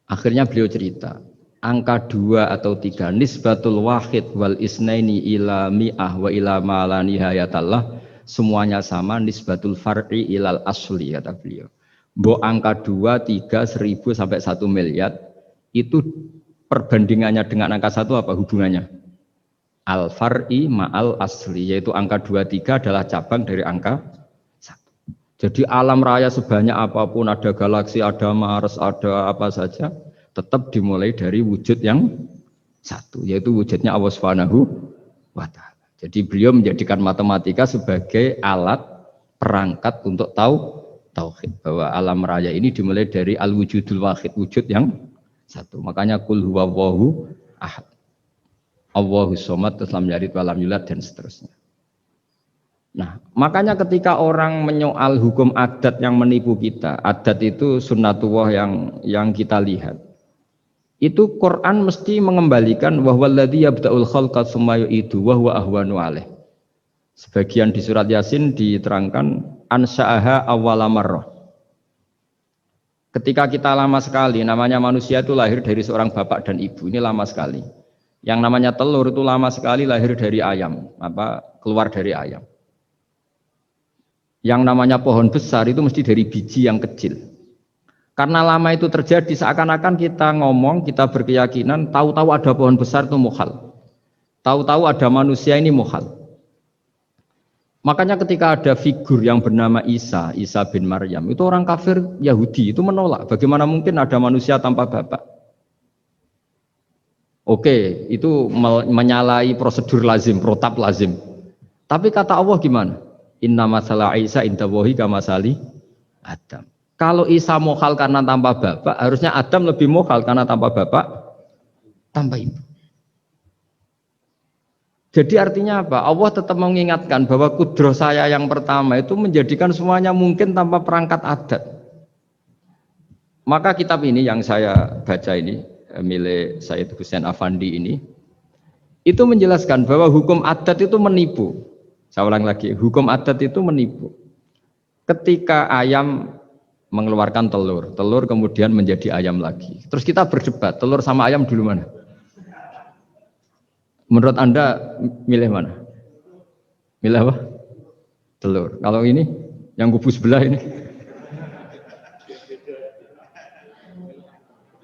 Akhirnya beliau cerita, angka 2 atau 3 nisbatul wahid wal isnaini ila mi'ah wa ila ma la nihayatallah semuanya sama, nisbatul far'i ilal asli, kata beliau. Mbok angka 2, 3, 1000 sampai 1 miliar itu perbandingannya dengan angka 1 apa hubungannya? Al far'i ma'al asli, yaitu angka 2, 3 adalah cabang dari angka 1. Jadi alam raya sebanyak apapun, ada galaksi, ada Mars, ada apa saja, tetap dimulai dari wujud yang satu, yaitu wujudnya Allah Subhanahu wa Ta'ala. Jadi beliau menjadikan matematika sebagai alat perangkat untuk tahu tauhid, bahwa alam raya ini dimulai dari al-wujudul wahid, wujud yang satu. Makanya kul huwallahu ahad, Allahus somad, lam yalid walam yulad, dan seterusnya. Nah, makanya ketika orang menyoal hukum adat yang menipu kita, adat itu sunnatullah yang kita lihat, itu Quran mesti mengembalikan wahwaladzi yabda'ul khalqa tsumma yu'idu wa huwa ahwanu alaih. Sebagian di surat Yasin diterangkan ansha'aha awwala marrah. Ketika kita lama sekali, namanya manusia itu lahir dari seorang bapak dan ibu, ini lama sekali. Yang namanya telur itu lama sekali lahir dari ayam, keluar dari ayam. Yang namanya pohon besar itu mesti dari biji yang kecil. Karena lama itu terjadi, seakan-akan kita ngomong, kita berkeyakinan, tahu-tahu ada pohon besar itu muhal. Tahu-tahu ada manusia ini muhal. Makanya ketika ada figur yang bernama Isa bin Maryam, itu orang kafir Yahudi, itu menolak. Bagaimana mungkin ada manusia tanpa bapak? Oke, itu menyalahi prosedur lazim, protap lazim. Tapi kata Allah gimana? Inna masalah Isa indallahi kamasali Adam. Kalau Isa mohal karena tanpa bapak, harusnya Adam lebih mohal karena tanpa bapak, tanpa ibu. Jadi artinya apa? Allah tetap mengingatkan bahwa kudroh saya yang pertama itu menjadikan semuanya mungkin tanpa perangkat adat. Maka kitab ini yang saya baca ini, milik Sayyid Husain Afandi ini, itu menjelaskan bahwa hukum adat itu menipu. Saya ulang lagi, hukum adat itu menipu. Ketika ayam mengeluarkan telur, telur kemudian menjadi ayam lagi. Terus kita berdebat, telur sama ayam dulu mana? Menurut Anda milih mana? Milih apa? Telur. Kalau ini, yang kubu sebelah ini.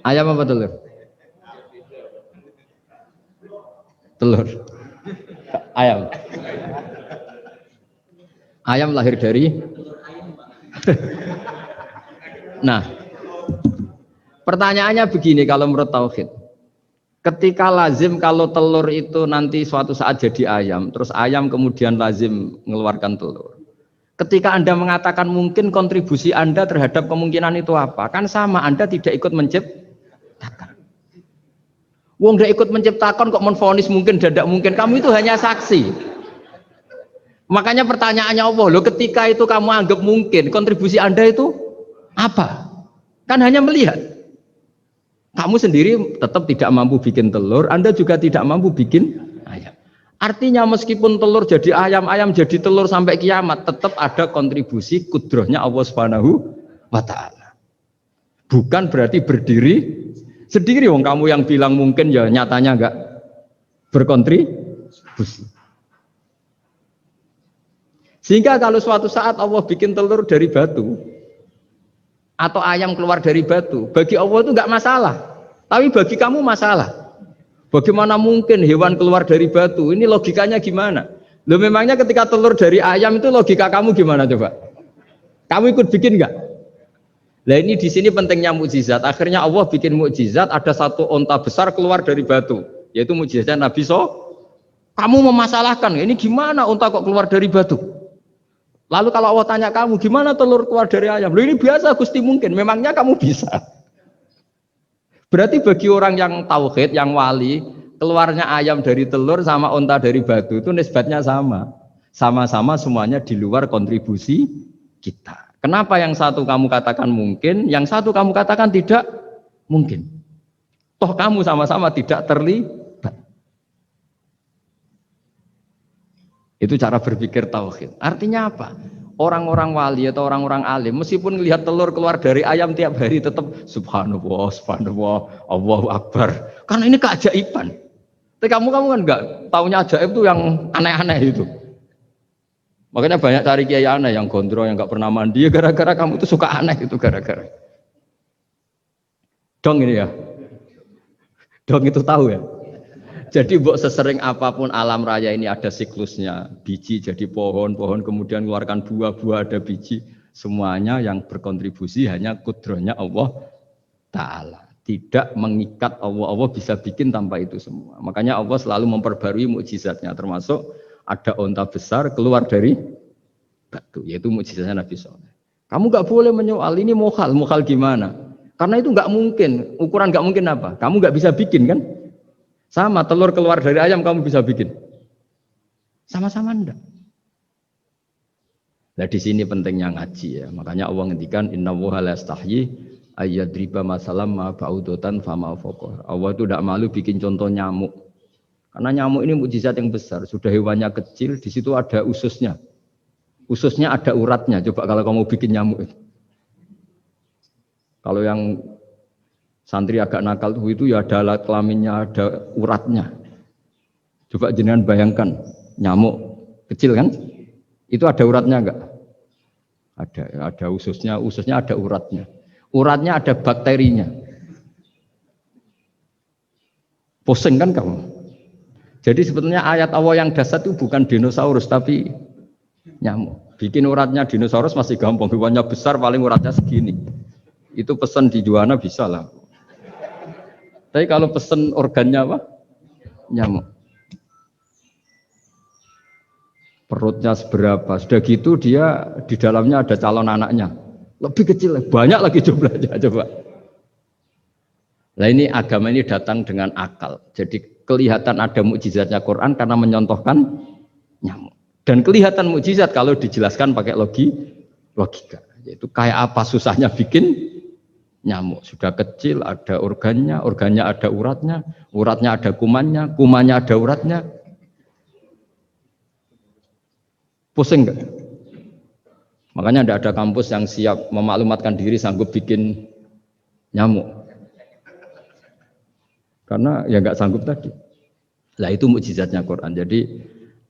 Ayam apa telur? Telur. Ayam. Ayam lahir dari Nah, pertanyaannya begini kalau menurut tauhid. Ketika lazim kalau telur itu nanti suatu saat jadi ayam, terus ayam kemudian lazim mengeluarkan telur. Ketika Anda mengatakan mungkin kontribusi Anda terhadap kemungkinan itu apa? Kan sama, Anda tidak ikut menciptakan. Wong tidak ikut menciptakan kok menvonis mungkin dan tidak mungkin. Kamu itu hanya saksi. Makanya pertanyaannya Allah, loh ketika itu kamu anggap mungkin, kontribusi Anda itu apa? Kan hanya melihat. Kamu sendiri tetap tidak mampu bikin telur, Anda juga tidak mampu bikin ayam. Artinya meskipun telur jadi ayam, ayam jadi telur sampai kiamat, tetap ada kontribusi kudrohnya Allah Subhanahu wa Ta'ala. Bukan berarti berdiri sendiri. Wong kamu yang bilang mungkin ya nyatanya enggak berkontribusi. Sehingga kalau suatu saat Allah bikin telur dari batu atau ayam keluar dari batu, bagi Allah itu enggak masalah. Tapi bagi kamu masalah. Bagaimana mungkin hewan keluar dari batu? Ini logikanya gimana? Loh memangnya ketika telur dari ayam itu logika kamu gimana coba? Kamu ikut bikin enggak? Nah ini di sini pentingnya mukjizat. Akhirnya Allah bikin mukjizat, ada satu onta besar keluar dari batu, yaitu mukjizat Nabi Kamu memasalahkan, ini gimana onta kok keluar dari batu? Lalu kalau Allah tanya kamu, gimana telur keluar dari ayam? Loh ini biasa Gusti mungkin, memangnya kamu bisa? Berarti bagi orang yang tauhid, yang wali, keluarnya ayam dari telur sama onta dari batu itu nisbatnya sama. Sama-sama semuanya di luar kontribusi kita. Kenapa yang satu kamu katakan mungkin, yang satu kamu katakan tidak mungkin? Toh kamu sama-sama tidak terlibat. Itu cara berpikir tauhid. Artinya apa? Orang-orang wali atau orang-orang alim meskipun melihat telur keluar dari ayam tiap hari tetap subhanallah, subhanallah, Allahu Akbar. Karena ini keajaiban. Tapi kamu kan enggak taunya ajaib itu yang aneh-aneh itu. Makanya banyak cari kiai aneh yang gondrong, yang nggak pernah mandi, gara-gara kamu tuh suka aneh itu gara-gara. Dong ini ya, dong itu tahu ya. Jadi buat sesering apapun alam raya ini ada siklusnya, biji jadi pohon, pohon kemudian keluarkan buah, buah ada biji, semuanya yang berkontribusi hanya kudrohnya Allah Ta'ala. Tidak mengikat Allah, Allah bisa bikin tanpa itu semua. Makanya Allah selalu memperbarui mukjizatnya, termasuk ada onta besar keluar dari batu, yaitu mukjizatnya Nabi Soleh. Kamu nggak boleh menyoal ini mukhal gimana? Karena itu nggak mungkin, ukuran nggak mungkin apa? Kamu nggak bisa bikin kan? Sama telur keluar dari ayam kamu bisa bikin. Sama-sama enggak. Nah di sini pentingnya ngaji ya. Makanya Allah ngendikan innallaha la yastahyi ayyadriba masalam ma ba'udatan fama fawqa. Allah itu tidak malu bikin contoh nyamuk. Karena nyamuk ini mukjizat yang besar. Sudah hewannya kecil, di situ ada ususnya. Ususnya ada uratnya. Coba kalau kamu bikin nyamuk. Kalau yang santri agak nakal itu ya ada alat kelaminnya, ada uratnya. Coba jenengan bayangkan nyamuk kecil kan? Itu ada uratnya enggak? Ada ususnya ada uratnya. Uratnya ada bakterinya. Pusing kan kamu? Jadi sebetulnya ayat Allah yang dasar itu bukan dinosaurus tapi nyamuk. Bikin uratnya dinosaurus masih gampang, hewannya besar paling uratnya segini. Itu pesan di Juwana bisa lah. Tapi kalau pesen organnya apa? Nyamuk. Perutnya seberapa? Sudah gitu dia di dalamnya ada calon anaknya. Lebih kecil, banyak lagi jumlahnya. Coba. Nah ini agama ini datang dengan akal. Jadi kelihatan ada mukjizatnya Quran karena menyontohkan nyamuk. Dan kelihatan mukjizat kalau dijelaskan pakai logika. Yaitu kayak apa susahnya bikin nyamuk. Sudah kecil, ada organnya ada uratnya ada kumannya ada uratnya. Pusing enggak? Makanya tidak ada kampus yang siap memaklumatkan diri sanggup bikin nyamuk. Karena ya enggak sanggup tadi. Lah itu mukjizatnya Quran. Jadi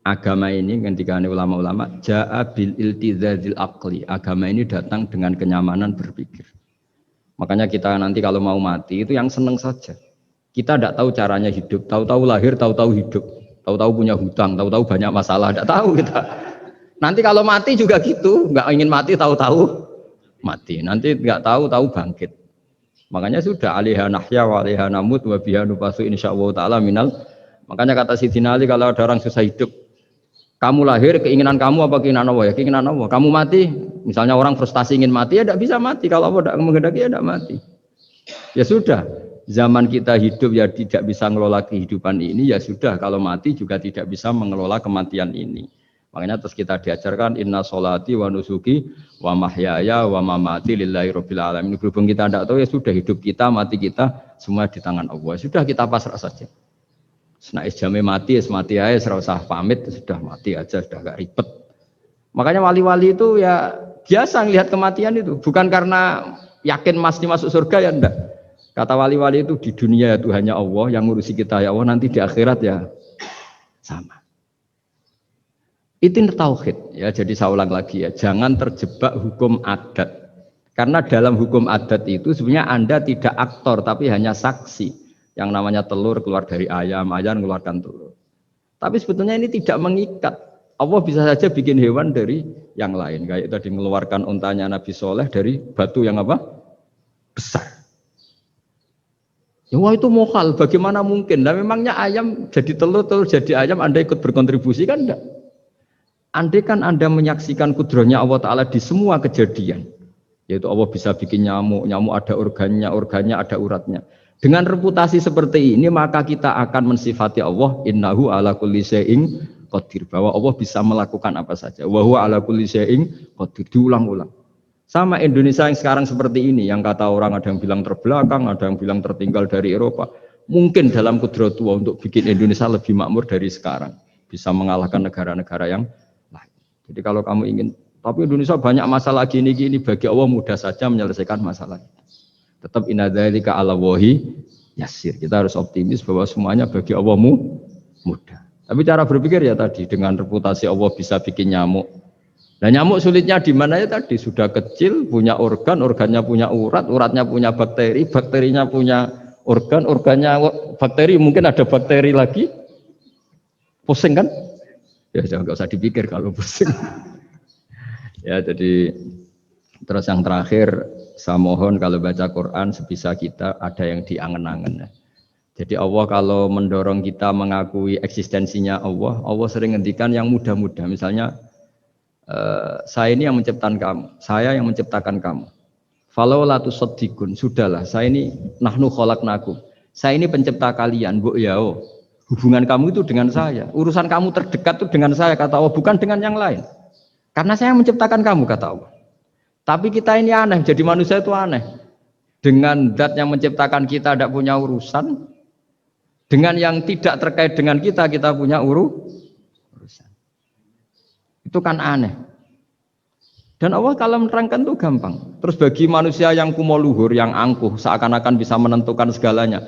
agama ini ketika ulama-ulama ja'a bil iltizazil aqli. Agama ini datang dengan kenyamanan berpikir. Makanya kita nanti kalau mau mati itu yang seneng saja. Kita tidak tahu caranya hidup, tahu-tahu lahir, tahu-tahu hidup, tahu-tahu punya hutang, tahu-tahu banyak masalah, tidak tahu kita. Nanti kalau mati juga gitu, nggak ingin mati, tahu-tahu mati. Nanti nggak tahu bangkit. Makanya sudah alaiha nahya wa alaiha namut wa biha nubasu insyaallah taala minal. Makanya kata Sidina Ali kalau ada orang susah hidup, kamu lahir keinginan kamu apa keinginan Allah ya? Keinginan Allah. Kamu mati, misalnya orang frustasi ingin mati ya tidak bisa mati. Kalau Allah tidak menghendaki ya tidak mati. Ya sudah, zaman kita hidup ya tidak bisa mengelola kehidupan ini ya sudah. Kalau mati juga tidak bisa mengelola kematian ini. Makanya terus kita diajarkan inna sholati wa nusuki wa mahyaya wa mamati lillahi rabbil alamin. Berhubung kita tidak tahu ya sudah hidup kita, mati kita semua di tangan Allah. Sudah kita pasrah saja. Nah, jamnya mati aja, serah usah pamit, sudah mati aja, sudah gak ribet. Makanya wali-wali itu ya biasa ngelihat kematian itu, bukan karena yakin pasti masuk surga ya enggak. Kata wali-wali itu di dunia itu hanya Allah yang ngurusi kita ya Allah, nanti di akhirat ya sama. Itu tauhid ya. Jadi saya ulang lagi ya, jangan terjebak hukum adat. Karena dalam hukum adat itu sebenarnya Anda tidak aktor tapi hanya saksi. Yang namanya telur keluar dari ayam mengeluarkan telur. Tapi sebetulnya ini tidak mengikat. Allah bisa saja bikin hewan dari yang lain. Kayak tadi mengeluarkan untanya Nabi Soleh dari batu yang apa? Besar. Ya wah itu mukhal, bagaimana mungkin? Nah memangnya ayam jadi telur jadi ayam, Anda ikut berkontribusi kan enggak? Andai kan Anda menyaksikan kudrohnya Allah Ta'ala di semua kejadian. Yaitu Allah bisa bikin nyamuk ada organnya ada uratnya. Dengan reputasi seperti ini maka kita akan mensifati Allah innahu ala kulli syai'in qadir, bahwa Allah bisa melakukan apa saja. Wa huwa ala kulli syai'in qadir, diulang-ulang. Sama Indonesia yang sekarang seperti ini, yang kata orang ada yang bilang terbelakang, ada yang bilang tertinggal dari Eropa. Mungkin dalam kudrat Allah untuk bikin Indonesia lebih makmur dari sekarang, bisa mengalahkan negara-negara yang lain. Jadi kalau kamu ingin, tapi Indonesia banyak masalah gini bagi Allah mudah saja menyelesaikan masalah itu. Tetap inna dzalika 'ala Allahi yasir. Kita harus optimis bahwa semuanya bagi Allah mudah. Tapi cara berpikir ya tadi dengan reputasi Allah bisa bikin nyamuk Nah nyamuk sulitnya di mana ya tadi sudah kecil, punya organ, organnya punya urat, uratnya punya bakteri, bakterinya punya organ, organnya bakteri, mungkin ada bakteri lagi, pusing kan? Ya jangan nggak usah dipikir kalau pusing. Ya jadi terus yang terakhir saya mohon kalau baca Quran sebisa kita ada yang diangen-angen. Jadi Allah kalau mendorong kita mengakui eksistensinya Allah, Allah sering ngendikan yang mudah-mudah. Misalnya saya ini yang menciptakan kamu, saya yang menciptakan kamu. Falau la tusaddiqun, sudahlah, saya ini nahnu khalaqnakum. Saya ini pencipta kalian, Bu yao. Hubungan kamu itu dengan saya, urusan kamu terdekat itu dengan saya kata Allah, bukan dengan yang lain. Karena saya menciptakan kamu kata Allah. Tapi kita ini aneh, jadi manusia itu aneh. Dengan zat yang menciptakan kita tidak punya urusan, dengan yang tidak terkait dengan kita punya urusan. Itu kan aneh. Dan Allah kalau menerangkan itu gampang. Terus bagi manusia yang kumo luhur, yang angkuh, seakan-akan bisa menentukan segalanya.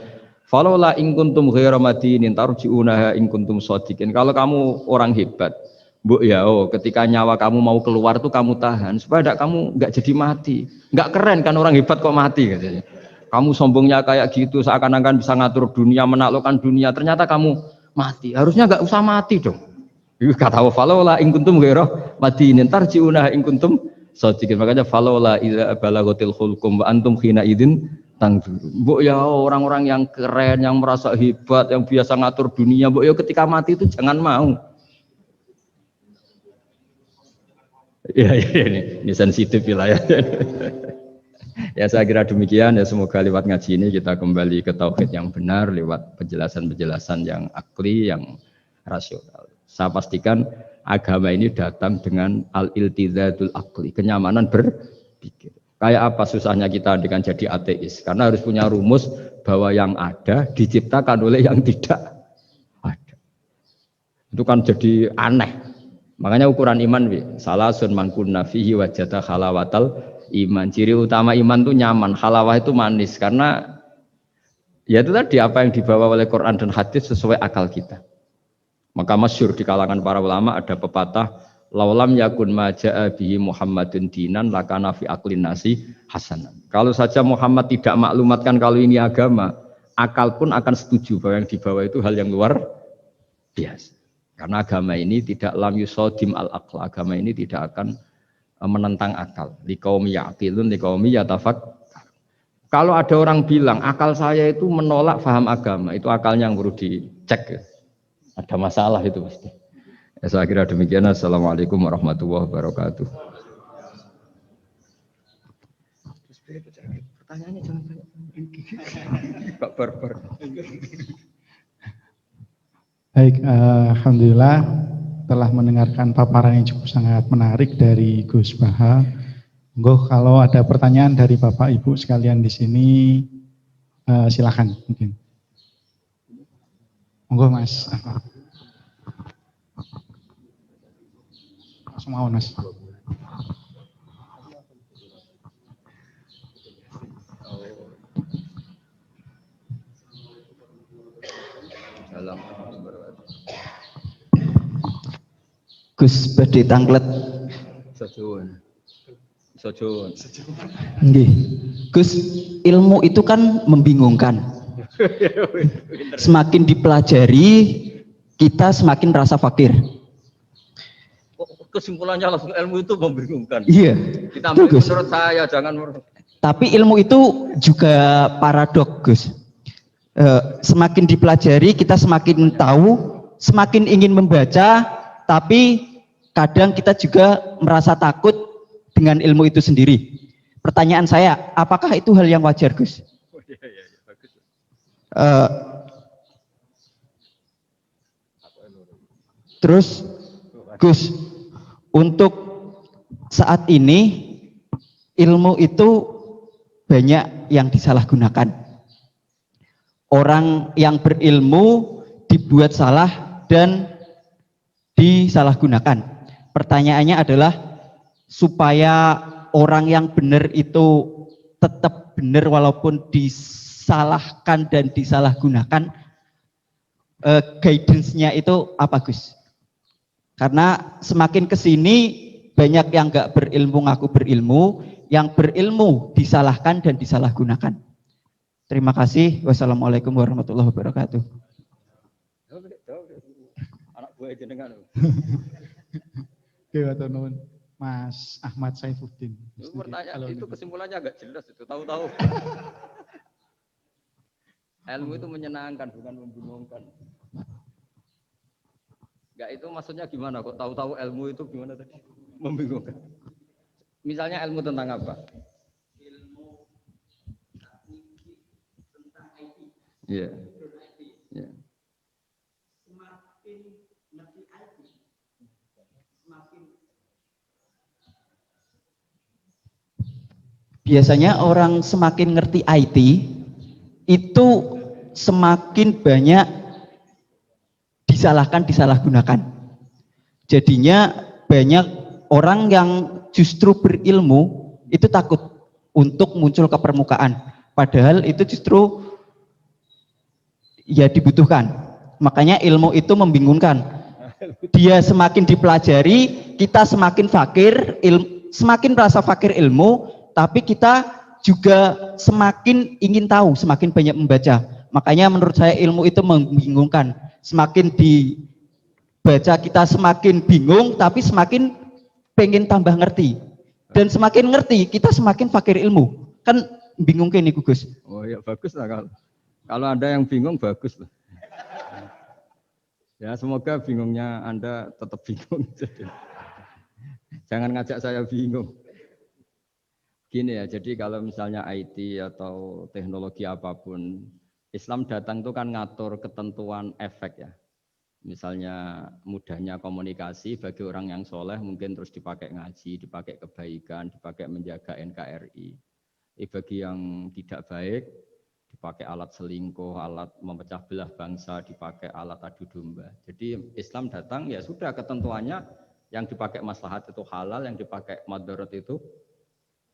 Falaula in kuntum ghairu madinin tarji'unaha in kuntum shadiqin. Kalau kamu orang hebat, Bu ya, ketika nyawa kamu mau keluar tuh kamu tahan supaya kamu nggak jadi mati. Nggak keren kan orang hebat kok mati katanya. Kamu sombongnya kayak gitu seakan-akan bisa ngatur dunia, menaklukkan dunia, ternyata kamu mati. Harusnya nggak usah mati dong. Kata Allah, falaula in kuntum ghairu madinin tarji'unaha in kuntum shadiqin. Makanya falaula idza balaghatil hulqum wa antum khina idzin tangdur. Bu ya orang-orang yang keren, yang merasa hebat, yang biasa ngatur dunia, bu ya ketika mati itu jangan mau. Ya, ini sensitif wilayah. Ya saya kira demikian ya, semoga lewat ngaji ini kita kembali ke tauhid yang benar lewat penjelasan-penjelasan yang akli, yang rasional. Saya pastikan agama ini datang dengan al-iltizatul akli, kenyamanan berpikir. Kayak apa susahnya kita dengan jadi ateis? Karena harus punya rumus bahwa yang ada diciptakan oleh yang tidak ada. Itu kan jadi aneh. Makanya ukuran iman, salasun mangkunna fihi wajata halawatal iman. Ciri utama iman itu nyaman, halawah itu manis. Karena ya itu tadi apa yang dibawa oleh Quran dan hadis sesuai akal kita. Maka masyhur di kalangan para ulama ada pepatah, laulam yakun maja'a bihi Muhammadun dinan lakana fi aqlin nasi hasanan. Kalau saja Muhammad tidak maklumatkan kalau ini agama, akal pun akan setuju bahwa yang dibawa itu hal yang luar biasa. Karena agama ini tidak lam yusodim al-aql, agama ini tidak akan menentang akal. Liqaumi ya'qilun liqaumi yatafak. Kalau ada orang bilang akal saya itu menolak faham agama, itu akalnya yang perlu dicek. Ada masalah itu pasti. Ya, saya kira demikian. Assalamualaikum warahmatullahi wabarakatuh. Pertanyaannya jangan banyak. Pak Barbar. Baik, alhamdulillah telah mendengarkan paparan yang cukup sangat menarik dari Gus Baha. Monggo kalau ada pertanyaan dari Bapak Ibu sekalian di sini, silakan mungkin. Monggo Mas. Langsung mau Mas. Gus badhe tanglet. Sojuan. Nggih. Gus, ilmu itu kan membingungkan. Semakin dipelajari, kita semakin rasa fakir. Kesimpulannya langsung ilmu itu membingungkan. Iya. Kita ambil menurut saya, jangan menurut. Tapi ilmu itu juga paradoks, Gus. Semakin dipelajari, kita semakin tahu, semakin ingin membaca, tapi kadang kita juga merasa takut dengan ilmu itu sendiri. Pertanyaan saya, apakah itu hal yang wajar, Gus? Bagus. Terus, Gus, untuk saat ini ilmu itu banyak yang disalahgunakan. Orang yang berilmu dibuat salah dan disalahgunakan. Pertanyaannya adalah supaya orang yang benar itu tetap benar walaupun disalahkan dan disalahgunakan, guidance-nya itu apa, Gus? Karena semakin kesini banyak yang nggak berilmu ngaku berilmu, yang berilmu disalahkan dan disalahgunakan. Terima kasih. Wassalamualaikum warahmatullahi wabarakatuh. Anak buah jenengan. Oke, Watur Nuwun. Mas Ahmad Saifuddin. Itu pertanyaan itu kesimpulannya agak jelas itu, tahu-tahu. Ilmu itu menyenangkan bukan membingungkan. Enggak, itu maksudnya gimana kok tahu-tahu ilmu itu gimana tadi? Membingungkan. Misalnya ilmu tentang apa? Ilmu tentang IT. Iya. Yeah. Semakin ngerti IT, semakin biasanya orang semakin ngerti IT itu semakin banyak disalahkan, disalahgunakan. Jadinya banyak orang yang justru berilmu itu takut untuk muncul ke permukaan. Padahal itu justru ya dibutuhkan. Makanya ilmu itu membingungkan. Dia semakin dipelajari, kita semakin fakir, semakin merasa fakir ilmu, tapi kita juga semakin ingin tahu, semakin banyak membaca. Makanya menurut saya ilmu itu membingungkan. Semakin dibaca kita semakin bingung, tapi semakin pengen tambah ngerti. Dan semakin ngerti, kita semakin fakir ilmu. Kan bingung nih Gus. Oh ya bagus lah kalau ada yang bingung bagus lah. Ya semoga bingungnya Anda tetap bingung. Jangan ngajak saya bingung. Gini ya, jadi kalau misalnya IT atau teknologi apapun, Islam datang itu kan ngatur ketentuan efek ya. Misalnya mudahnya komunikasi bagi orang yang soleh mungkin terus dipakai ngaji, dipakai kebaikan, dipakai menjaga NKRI. Bagi yang tidak baik, dipakai alat selingkuh, alat memecah belah bangsa, dipakai alat adu domba. Jadi Islam datang ya sudah ketentuannya yang dipakai maslahat itu halal, yang dipakai madarat itu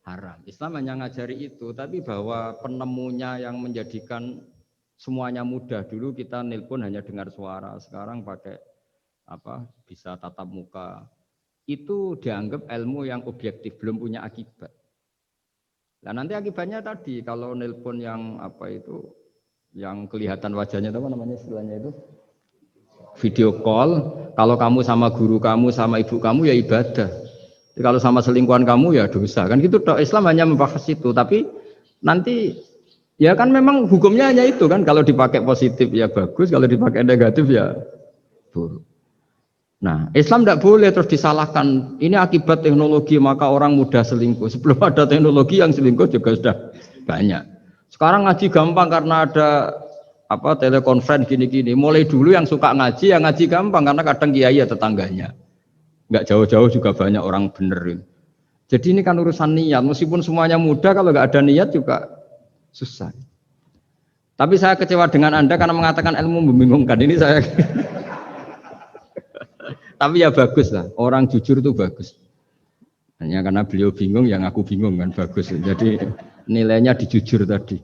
haram. Islam hanya ngajari itu, tapi bahwa penemunya yang menjadikan semuanya mudah. Dulu kita nelpon hanya dengar suara, sekarang pakai apa bisa tatap muka. Itu dianggap ilmu yang objektif, belum punya akibat. Nah nanti akibatnya tadi kalau nelpon yang apa itu, yang kelihatan wajahnya apa namanya istilahnya itu, video call. Kalau kamu sama guru kamu, sama ibu kamu ya ibadah. Jadi kalau sama selingkuhan kamu ya dosa. Kan gitu. Islam hanya membahas itu. Tapi nanti ya kan memang hukumnya hanya itu kan. Kalau dipakai positif ya bagus, kalau dipakai negatif ya buruk. Nah, Islam tidak boleh terus disalahkan. Ini akibat teknologi maka orang mudah selingkuh. Sebelum ada teknologi yang selingkuh juga sudah banyak. Sekarang ngaji gampang karena ada apa telekonferensi gini-gini. Mulai dulu yang suka ngaji, yang ngaji gampang karena kadang kiai ya tetangganya. Enggak jauh-jauh juga banyak orang bener. Jadi ini kan urusan niat. Meskipun semuanya mudah, kalau nggak ada niat juga susah. Tapi saya kecewa dengan Anda karena mengatakan ilmu membingungkan. Ini saya. Tapi ya bagus lah, orang jujur itu bagus. Hanya karena beliau bingung, yang aku bingung kan bagus. Jadi nilainya dijujur tadi.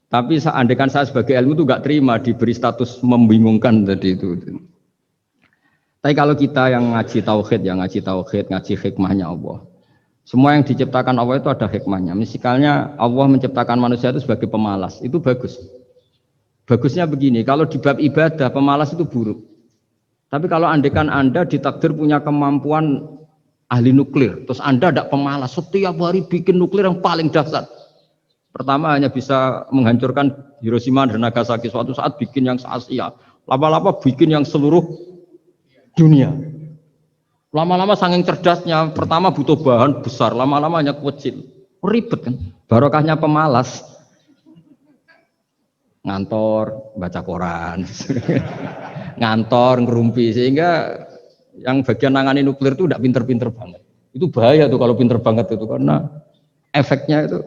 Tapi andaikan saya sebagai ilmu itu nggak terima diberi status membingungkan tadi itu. Tapi kalau kita yang ngaji tauhid, ngaji hikmahnya Allah. Semua yang diciptakan Allah itu ada hikmahnya. Misalnya Allah menciptakan manusia itu sebagai pemalas, itu bagus. Bagusnya begini, kalau di bab ibadah pemalas itu buruk. Tapi kalau andaikan Anda ditakdir punya kemampuan ahli nuklir, terus Anda tidak pemalas, setiap hari bikin nuklir yang paling dahsyat. Pertama hanya bisa menghancurkan Hiroshima dan Nagasaki, suatu saat bikin yang se-Asia, lama-lama bikin yang seluruh dunia. Lama-lama saking cerdasnya, pertama butuh bahan besar, lama-lama hanya kecil. Ribet kan, barokahnya pemalas. Ngantor, baca koran. Ngantor, ngerumpi, sehingga yang bagian nangani nuklir itu tidak pinter-pinter banget. Itu bahaya tuh kalau pinter banget itu, karena efeknya itu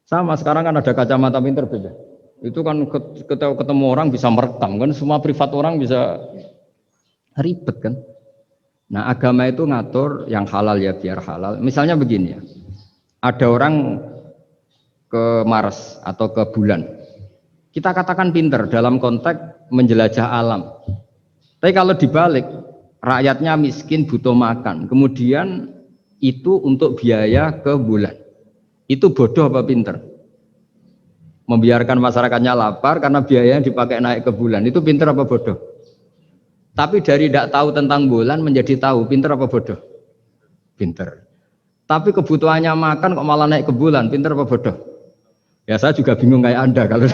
sama. Sekarang kan ada kacamata pinter beda. Itu kan ketemu orang bisa merekam kan, semua privat orang bisa, ribet kan. Nah agama itu ngatur yang halal ya biar halal. Misalnya begini ya, ada orang ke Mars atau ke bulan. Kita katakan pinter dalam konteks menjelajah alam. Tapi kalau dibalik, rakyatnya miskin butuh makan, kemudian itu untuk biaya ke bulan. Itu bodoh apa pinter? Membiarkan masyarakatnya lapar karena biayanya dipakai naik ke bulan, itu pinter apa bodoh? Tapi dari tidak tahu tentang bulan menjadi tahu, pinter apa bodoh? Pinter. Tapi kebutuhannya makan kok malah naik ke bulan, pinter apa bodoh? Ya saya juga bingung kayak Anda kalau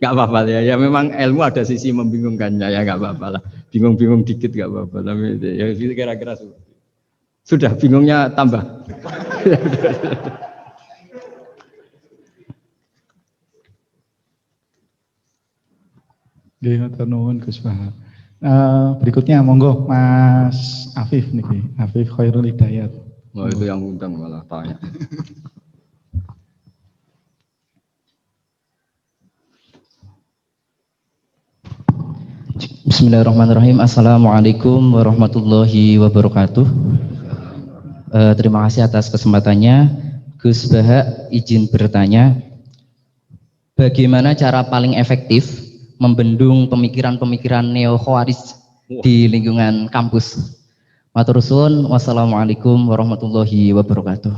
nggak apa-apa ya. Ya memang ilmu ada sisi membingungkannya ya, nggak apa-apa lah. Bingung-bingung dikit nggak apa-apa. Tapi ya kira-kira sudah bingungnya tambah. Nggih, matur nuwun Gus Baha. Berikutnya monggo Mas Afif niki, Afif Khairul Hidayat. Oh, itu yang undang malah tanya. Bismillahirrahmanirrahim. Assalamualaikum warahmatullahi wabarakatuh. Terima kasih atas kesempatannya. Gus Baha izin bertanya, bagaimana cara paling efektif membendung pemikiran-pemikiran neo-khawarij di lingkungan kampus? Matur suwun. Wassalamualaikum warahmatullahi wabarakatuh.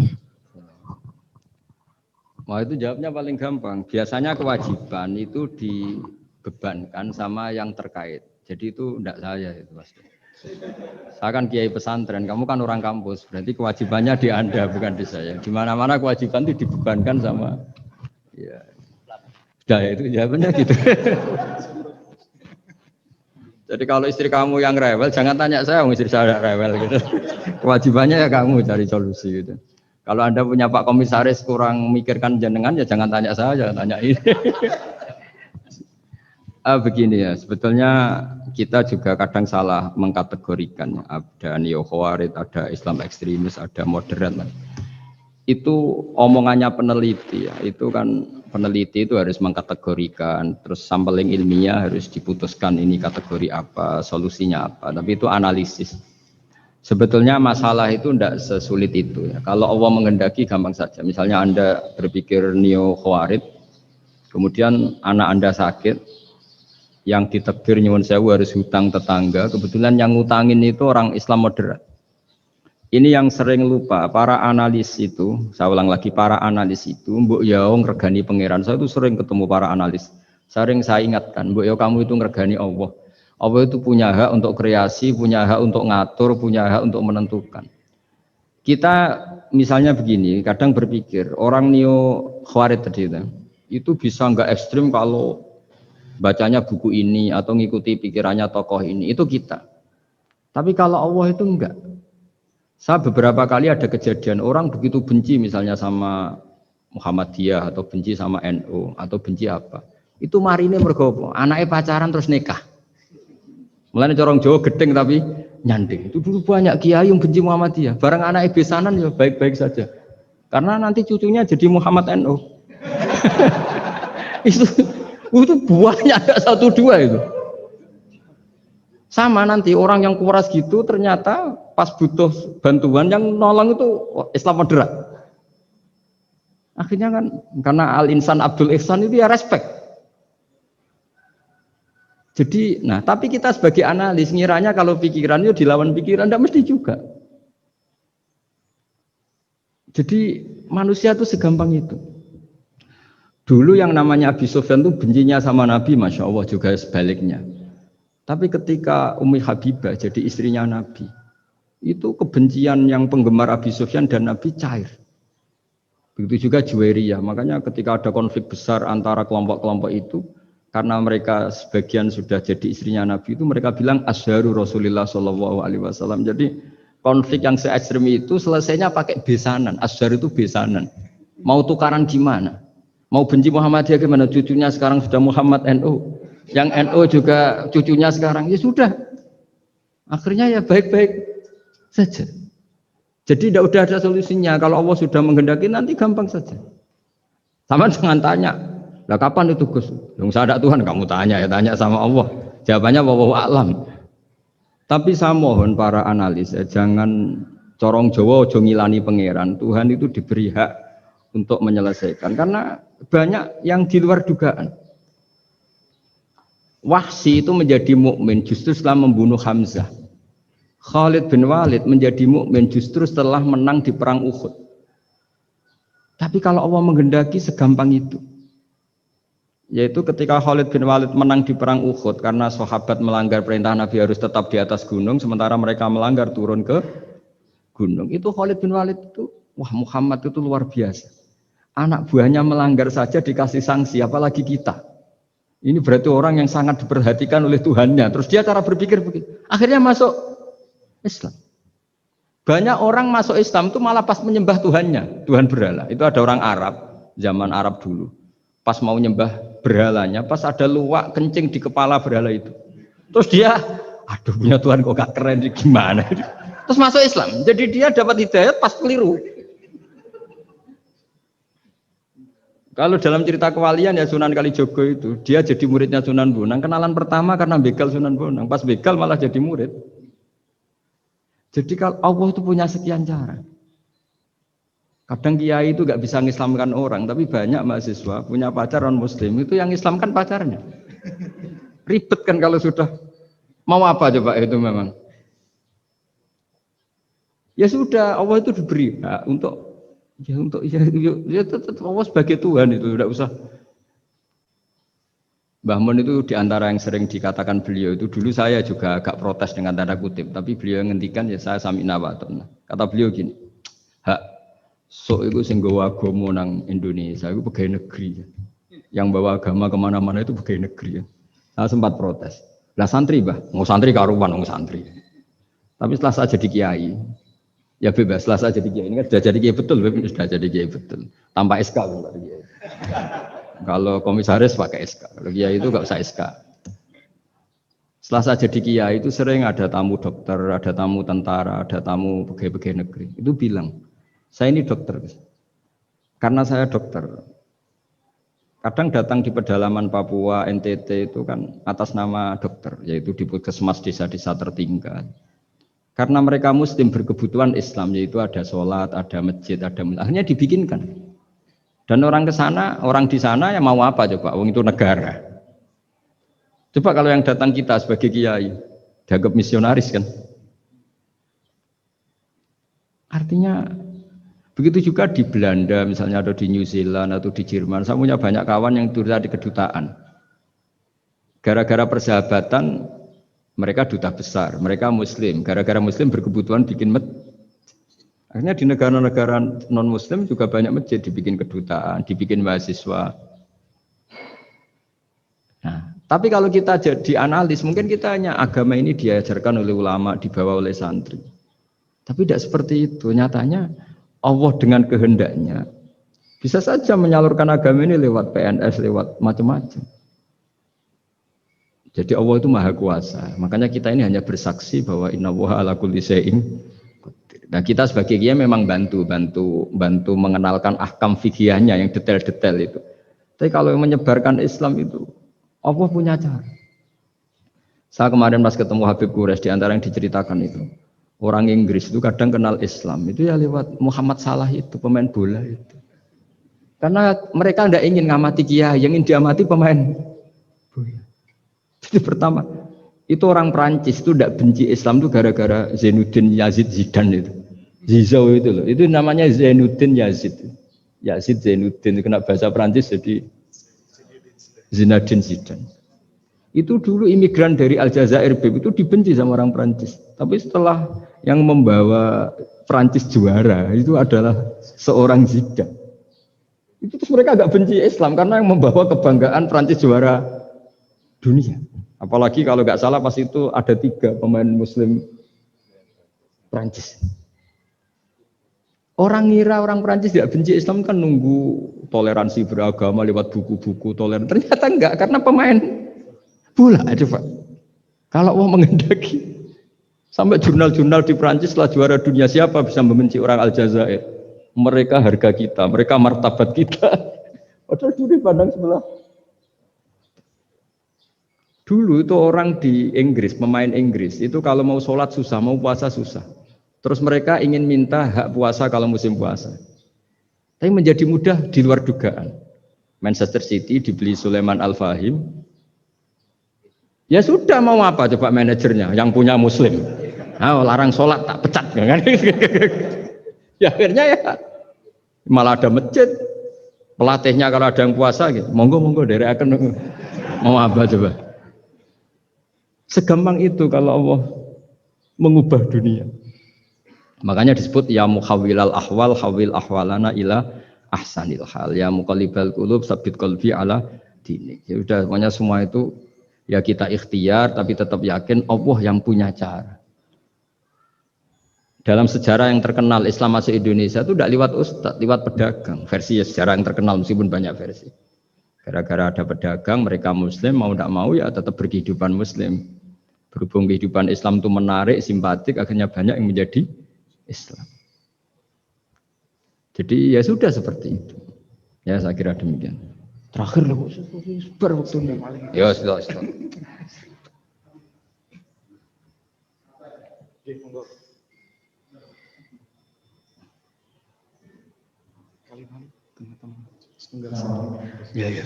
Wah, itu jawabnya paling gampang. Biasanya kewajiban itu dibebankan sama yang terkait. Jadi itu enggak saya itu pasti. Saya kan kiai pesantren, kamu kan orang kampus, berarti kewajibannya di Anda bukan di saya. Di mana-mana kewajiban itu dibebankan sama ya. Sudah ya, itu jawabannya gitu. Jadi kalau istri kamu yang rewel, jangan tanya saya, istri saya rewel gitu. Kewajibannya ya kamu cari solusi gitu. Kalau Anda punya Pak Komisaris kurang mikirkan jenengan, ya jangan tanya saya, jangan tanya ini. Begini ya, sebetulnya kita juga kadang salah mengkategorikan. Ada neo-khawarij, ada Islam ekstremis, ada moderat. Itu omongannya peneliti ya, itu kan peneliti itu harus mengkategorikan, terus sampling ilmiah harus diputuskan ini kategori apa, solusinya apa, tapi itu analisis. Sebetulnya masalah itu tidak sesulit itu ya. Kalau Allah menghendaki gampang saja. Misalnya Anda berpikir neo-khawarij, kemudian anak Anda sakit, yang ditakdir nyuwun sewu harus hutang tetangga, kebetulan yang ngutangin itu orang Islam moderat. Ini yang sering lupa, para analis itu, saya ulang lagi, para analis itu, mbok ya ngregani pangeran. Saya itu sering ketemu para analis. Sering saya ingatkan, mbok ya kamu itu ngregani Allah. Allah itu punya hak untuk kreasi, punya hak untuk ngatur, punya hak untuk menentukan. Kita misalnya begini, kadang berpikir, orang neo khawarij tadi itu bisa nggak ekstrim kalau bacanya buku ini atau ngikuti pikirannya tokoh ini, itu kita. Tapi kalau Allah itu enggak. Saya beberapa kali ada kejadian orang begitu benci misalnya sama Muhammadiyah atau benci sama NU atau benci apa. Itu marine mergo anaknya pacaran terus nikah. Mulane corong Jawa gedeng tapi nyanding. Itu dulu banyak kiai yang benci Muhammadiyah. Barang anaknya besanan ya baik-baik saja. Karena nanti cucunya jadi Muhammad NU. Itu buahnya ada 1-2 itu. Sama nanti orang yang kuras gitu ternyata pas butuh bantuan yang nolong itu Islam moderat. Akhirnya kan karena Al-Insan Abdul Ihsan itu ya respect. Jadi, nah tapi kita sebagai analis ngiranya kalau pikiran itu dilawan pikiran, tidak mesti juga. Jadi manusia itu segampang itu. Dulu yang namanya Abi Sufyan itu bencinya sama Nabi, Masya Allah juga sebaliknya. Tapi ketika Ummi Habibah jadi istrinya Nabi, itu kebencian yang penggemar Abi Sufyan dan Nabi cair. Begitu juga Juwairiyah. Makanya ketika ada konflik besar antara kelompok-kelompok itu, karena mereka sebagian sudah jadi istrinya Nabi itu, mereka bilang asharu Rasulullah SAW. Jadi konflik yang se-ekstrem itu selesainya pakai besanan. Ashar itu besanan. Mau tukaran gimana? Mau benci Muhammadiyah gimana? Cucunya sekarang sudah Muhammad NU. Yang NU juga cucunya sekarang, ya sudah. Akhirnya ya baik-baik saja. Jadi tidak udah ada solusinya. Kalau Allah sudah menghendaki nanti gampang saja. Sama jangan tanya, lah kapan itu Gus? Yang saya ada Tuhan, kamu tanya ya, tanya sama Allah. Jawabannya wallahu a'lam. Tapi saya mohon para analis ya, jangan corong Jawa ojo ngilani pangeran. Tuhan itu diberi hak untuk menyelesaikan karena banyak yang di luar dugaan. Wahsy itu menjadi mukmin justru setelah membunuh Hamzah. Khalid bin Walid menjadi mukmin justru setelah menang di perang Uhud. Tapi kalau Allah menghendaki segampang itu. Yaitu ketika Khalid bin Walid menang di perang Uhud karena sahabat melanggar perintah Nabi harus tetap di atas gunung sementara mereka melanggar turun ke gunung. Itu Khalid bin Walid itu, wah Muhammad itu luar biasa. Anak buahnya melanggar saja dikasih sanksi, apalagi kita. Ini berarti orang yang sangat diperhatikan oleh Tuhannya. Terus dia cara berpikir begitu. Akhirnya masuk Islam. Banyak orang masuk Islam itu malah pas menyembah Tuhannya, Tuhan berhala. Itu ada orang Arab, zaman Arab dulu. Pas mau nyembah berhalanya, pas ada luwak kencing di kepala berhala itu. Terus dia, aduh punya Tuhan kok gak keren, gimana? Terus masuk Islam. Jadi dia dapat hidayat pas keliru. Kalau dalam cerita kewalian ya Sunan Kalijogo itu, dia jadi muridnya Sunan Bonang. Kenalan pertama karena begal Sunan Bonang. Pas begal malah jadi murid. Jadi kalau Allah itu punya sekian cara. Kadang kiai itu gak bisa mengislamkan orang, tapi banyak mahasiswa punya pacar non muslim itu yang islamkan pacarnya. Ribet kan kalau sudah mau apa coba itu memang. Ya sudah, Allah itu diberi hak untuk tetap Allah sebagai Tuhan itu tidak usah. Mbah Mun itu diantara yang sering dikatakan beliau itu dulu saya juga agak protes dengan tanda kutip, tapi beliau ngendikan ya saya sami'na wa ata'na. Kata beliau gini, hak sok itu sing gawa agama nang Indonesia itu pegawai negeri. Yang bawa agama kemana-mana itu pegawai negeri. Saya sempat protes. Lah santri bah, mau santri karuan mau santri. Tapi setelah saya jadi kiai, ya bebas, setelah saya jadi kiai ini kan sudah jadi kiai betul, sudah jadi kiai betul. Tanpa SK kan kiai. Kalau komisaris pakai SK, kalau kiai itu nggak usah SK. Setelah saya jadi kiai itu sering ada tamu dokter, ada tamu tentara, ada tamu pegawai-pegawai negeri. Itu bilang, saya ini dokter, karena saya dokter. Kadang datang di pedalaman Papua, NTT itu kan atas nama dokter, yaitu di puskesmas desa-desa tertinggal. Karena mereka muslim berkebutuhan Islam, yaitu ada sholat, ada masjid, akhirnya dibikinkan. Dan orang ke sana, orang di sana yang mau apa coba? Wong itu negara. Coba kalau yang datang kita sebagai kiai, dianggap misionaris kan? Artinya begitu juga di Belanda, misalnya atau di New Zealand atau di Jerman. Saya punya banyak kawan yang turun di kedutaan. Gara-gara persahabatan, mereka duta besar, mereka muslim. Gara-gara muslim berkebutuhan bikin masjid. Akhirnya di negara-negara non-muslim juga banyak masjid, dibikin kedutaan, dibikin mahasiswa. Nah, tapi kalau kita jadi analis, mungkin kita hanya agama ini diajarkan oleh ulama, dibawa oleh santri. Tapi tidak seperti itu. Nyatanya Allah dengan kehendaknya bisa saja menyalurkan agama ini lewat PNS, lewat macam-macam. Jadi Allah itu maha kuasa. Makanya kita ini hanya bersaksi bahwa innallaha ala kulli syai'in qadir. Nah, kita sebagai kiai memang bantu mengenalkan ahkam fikihnya yang detail-detail itu. Tapi kalau menyebarkan Islam itu Allah punya cara. Saya kemarin pas ketemu Habib Quraisy, di antara yang diceritakan itu, orang Inggris itu kadang kenal Islam itu ya lewat Muhammad Salah itu, pemain bola itu. Karena mereka tidak ingin ngamati kiai, yang ingin diamati pemain bola. Jadi pertama, itu orang Prancis itu tidak benci Islam itu gara-gara Zainuddin Yazid Zidane itu. Zizou itu loh, itu namanya Zainuddin Yazid. Yazid Zainuddin, kena bahasa Prancis jadi Zinedine Zidane. Itu dulu imigran dari Aljazair itu dibenci sama orang Prancis. Tapi setelah yang membawa Prancis juara itu adalah seorang Zidane. Itu terus mereka agak benci Islam karena yang membawa kebanggaan Prancis juara dunia. Apalagi kalau nggak salah pas itu ada 3 pemain Muslim Prancis. Orang ngira orang Prancis tidak benci Islam kan nunggu toleransi beragama lewat buku-buku toleran. Ternyata enggak karena pemain bola aja Pak. Kalau mau menghendaki sampai jurnal-jurnal di Prancis setelah juara dunia siapa bisa membenci orang Aljazair? Mereka harga kita, mereka martabat kita. Padahal dulu pandang sebelah. Dulu itu orang di Inggris, pemain Inggris, itu kalau mau sholat susah, mau puasa susah. Terus mereka ingin minta hak puasa kalau musim puasa. Tapi menjadi mudah di luar dugaan. Manchester City dibeli Sulaiman Al-Fahim, Ya sudah, mau apa coba manajernya yang punya muslim. Nah, larang sholat tak pecat kan. Ya akhirnya ya malah ada masjid. Pelatihnya kalau ada yang puasa gitu, monggo dari akan mau apa coba. Segampang itu kalau Allah mengubah dunia. Makanya disebut ya muhawwilal ahwal hawil ahwalana ila ahsanil hal, ya muqallibal qulub sabit qalbi ala dinik. Ya udah, pokoknya semua itu ya kita ikhtiar tapi tetap yakin Allah yang punya cara. Dalam sejarah yang terkenal Islam masuk Indonesia itu tidak lewat ustadz, lewat pedagang. Versi ya sejarah yang terkenal meskipun banyak versi. Gara-gara ada pedagang, mereka muslim, mau tidak mau ya tetap berkehidupan muslim. Berhubung kehidupan Islam itu menarik, simpatik, akhirnya banyak yang menjadi Islam. Jadi ya sudah seperti itu. Ya saya kira demikian. Terakhir loh, super waktunya. Ya sudah. Ya.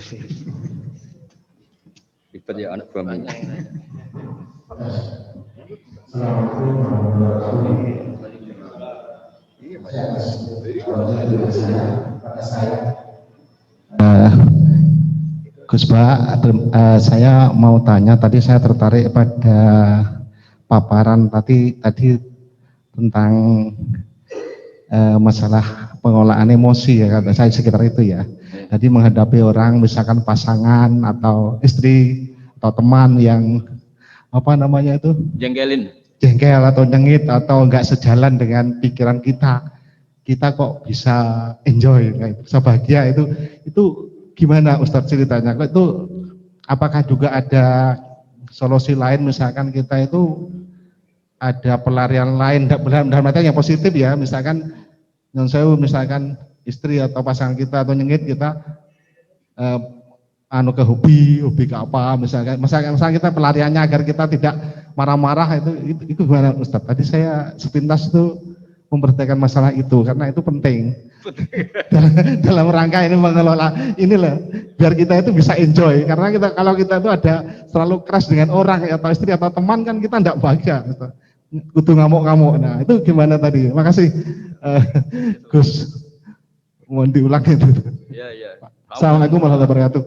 Ribet ya anak buah minyak. Gus Bah, saya mau tanya, tadi saya tertarik pada paparan tadi tentang masalah pengolahan emosi ya, kata saya sekitar itu ya. Jadi menghadapi orang misalkan pasangan atau istri atau teman yang apa namanya itu jengkel atau nyengit atau enggak sejalan dengan pikiran kita kok bisa enjoy, bisa bahagia, itu gimana Ustadz ceritanya? Itu apakah juga ada solusi lain, misalkan kita itu ada pelarian lain dalam artian yang positif ya, misalkan misalkan istri atau pasangan kita atau nyengit kita ke hobi ke apa, misalkan kita pelariannya agar kita tidak marah-marah, itu gimana Ustadz? Tadi saya sepintas itu memperhatikan masalah itu karena itu penting dalam rangka ini mengelola inilah biar kita itu bisa enjoy, karena kalau kita itu ada selalu keras dengan orang atau istri atau teman kan kita tidak bahagia, kudu ngamuk-ngamuk. Nah itu gimana tadi? Makasih Gus, mohon diulang itu. Ya. Assalamualaikum warahmatullahi wabarakatuh.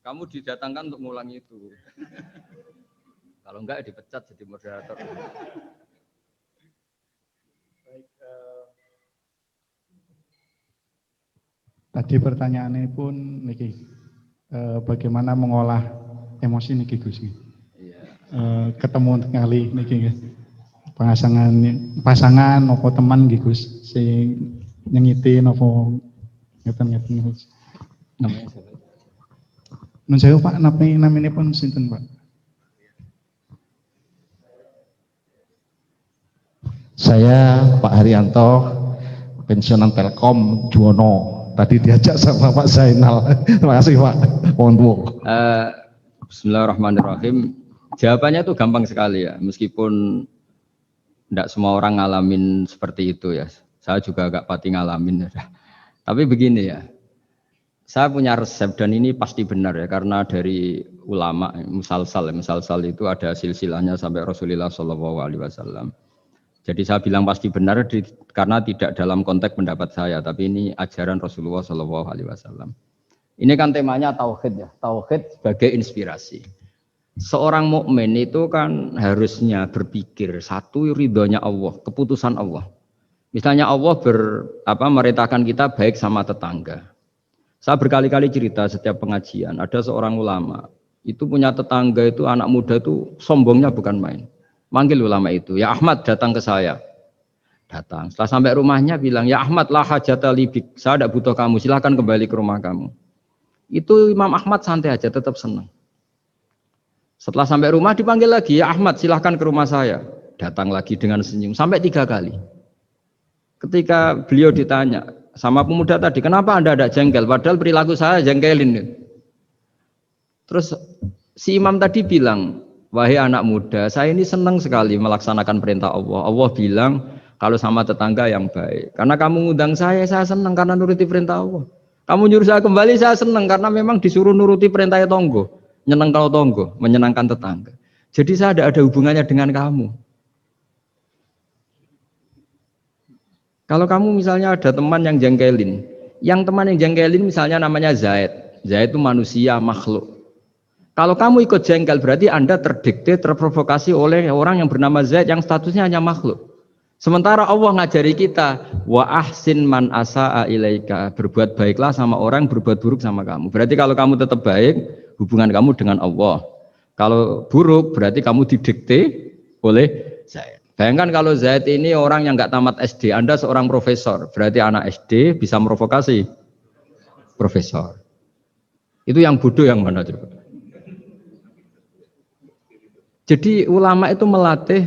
Kamu didatangkan untuk mengulangi itu. Kalau enggak dipecat jadi moderator. Tadi pertanyaannya pun niki, bagaimana mengolah emosi niki Gus? Ketemu kali niki pasangan nopo teman niki Gus, sing nyengiti nopo ngeten Gus. Namanya siapa? Nun saya Pak, namanya pun sinten Pak? Saya Pak Haryanto, pensiunan Telkom Juwono. Tadi diajak sama Pak Zainal. Terima kasih Pak. Bismillahirrahmanirrahim. Jawabannya itu gampang sekali ya, meskipun tidak semua orang ngalamin seperti itu ya. Saya juga agak pati ngalamin ya. Tapi begini ya, saya punya resep dan ini pasti benar ya, karena dari ulama musalsal itu ada silsilahnya sampai Rasulullah SAW. Jadi saya bilang pasti benar karena tidak dalam konteks pendapat saya, tapi ini ajaran Rasulullah SAW. Ini kan temanya tauhid ya, tauhid sebagai inspirasi. Seorang mukmin itu kan harusnya berpikir satu, ridhonya Allah, keputusan Allah. Misalnya Allah merintahkan kita baik sama tetangga. Saya berkali-kali cerita setiap pengajian, ada seorang ulama itu punya tetangga itu anak muda itu sombongnya bukan main. Manggil ulama itu, ya Ahmad datang ke saya. Datang, setelah sampai rumahnya bilang, ya Ahmad lah hajata libik, saya tidak butuh kamu, silahkan kembali ke rumah kamu. Itu Imam Ahmad santai aja, tetap senang. Setelah sampai rumah dipanggil lagi, ya Ahmad silahkan ke rumah saya. Datang lagi dengan senyum, sampai 3 kali. Ketika beliau ditanya sama pemuda tadi, kenapa Anda tidak jengkel? Padahal perilaku saya jengkelin. Terus si imam tadi bilang, wahai anak muda, saya ini senang sekali melaksanakan perintah Allah. Allah bilang kalau sama tetangga yang baik. Karena kamu ngundang saya senang karena nuruti perintah Allah. Kamu nyuruh saya kembali, saya senang karena memang disuruh nuruti perintah tonggo. Nyenengkan tonggo, menyenangkan tetangga. Jadi saya ada hubungannya dengan kamu. Kalau kamu misalnya ada teman yang jengkelin, misalnya namanya Zaid. Zaid itu manusia, makhluk. Kalau kamu ikut jengkel berarti Anda terdikte, terprovokasi oleh orang yang bernama Zaid yang statusnya hanya makhluk. Sementara Allah ngajari kita, wa ahsin man asa'a ilaika, berbuat baiklah sama orang, berbuat buruk sama kamu. Berarti kalau kamu tetap baik, hubungan kamu dengan Allah. Kalau buruk berarti kamu didikte oleh Zaid. Bayangkan kalau Zaid ini orang yang nggak tamat SD, Anda seorang profesor, berarti anak SD bisa merovokasi profesor. Itu yang bodoh yang mana coba? Jadi ulama itu melatih.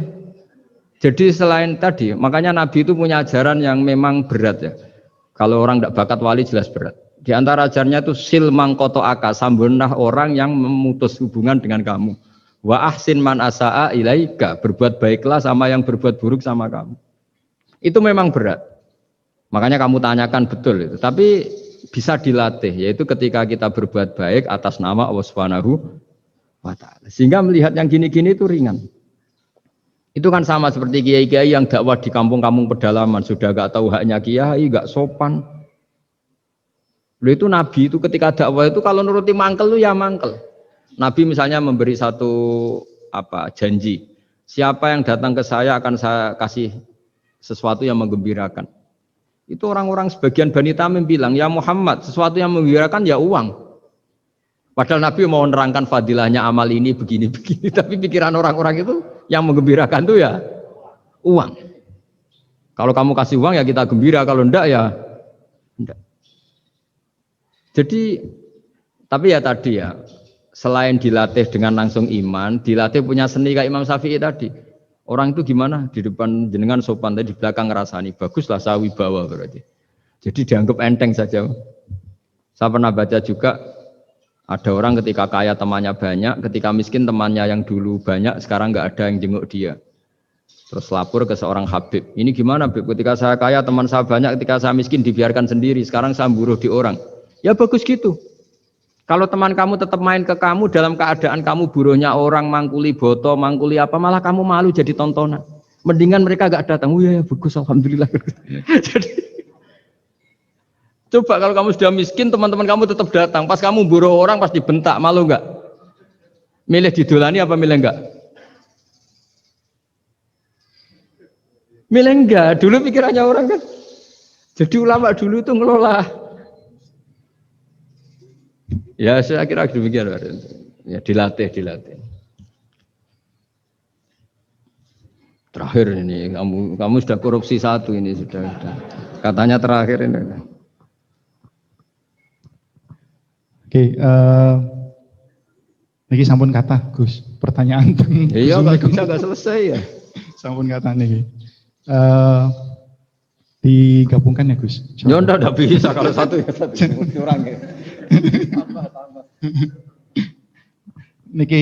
Jadi selain tadi, makanya Nabi itu punya ajaran yang memang berat ya. Kalau orang tidak bakat wali jelas berat. Di antara ajarannya itu sil mangkoto aka, sambunlah orang yang memutus hubungan dengan kamu. Wa ahsin man asa'a ilaika, berbuat baiklah sama yang berbuat buruk sama kamu. Itu memang berat. Makanya kamu tanyakan betul itu. Tapi bisa dilatih, yaitu ketika kita berbuat baik atas nama Allah Subhanahu wa ta'ala. Sehingga melihat yang gini-gini itu ringan. Itu kan sama seperti kiai-kiai yang dakwah di kampung-kampung pedalaman, sudah gak tahu haknya kiai, gak sopan. Lalu itu Nabi itu ketika dakwah itu kalau nuruti mangkel itu ya mangkel. Nabi misalnya memberi satu janji. Siapa yang datang ke saya akan saya kasih sesuatu yang menggembirakan. Itu orang-orang sebagian Bani Tamim bilang, ya Muhammad, sesuatu yang menggembirakan ya uang. Padahal Nabi mau menerangkan fadilahnya amal ini begini-begini, tapi pikiran orang-orang itu yang menggembirakan itu ya uang. Kalau kamu kasih uang ya kita gembira, kalau enggak ya enggak. Jadi, tapi ya tadi ya, selain dilatih dengan langsung iman, dilatih punya seni kayak Imam Syafi'i tadi. Orang itu gimana? Di depan jenengan sopan, tapi di belakang ngerasani, baguslah saya wibawa berarti. Jadi dianggap enteng saja. Saya pernah baca juga, ada orang ketika kaya temannya banyak, ketika miskin temannya yang dulu banyak, sekarang nggak ada yang jenguk dia. Terus lapor ke seorang Habib. Ini gimana Habib? Ketika saya kaya teman saya banyak, ketika saya miskin dibiarkan sendiri. Sekarang saya buruh di orang. Ya bagus gitu. Kalau teman kamu tetap main ke kamu dalam keadaan kamu buruhnya orang, mangkuli boto, mangkuli apa, malah kamu malu jadi tontonan. Mendingan mereka nggak datang. Oh ya bagus, alhamdulillah. Jadi coba kalau kamu sudah miskin, teman-teman kamu tetap datang. Pas kamu buruh orang, pas dibentak, malu enggak? Milih didolani apa milih enggak? Milih enggak? Dulu pikirannya orang kan. Jadi ulama dulu itu ngelola. Ya saya kira demikian. Ya dilatih. Terakhir ini, kamu sudah korupsi satu ini sudah. Katanya terakhir ini. Oke, niki sampun kata Gus, pertanyaan teng. Iya, nggak selesai ya. Sampun kata niki. Digabungkan ya Gus. Ya enggak bisa kalau satu ya satu. Kurang ya. Niki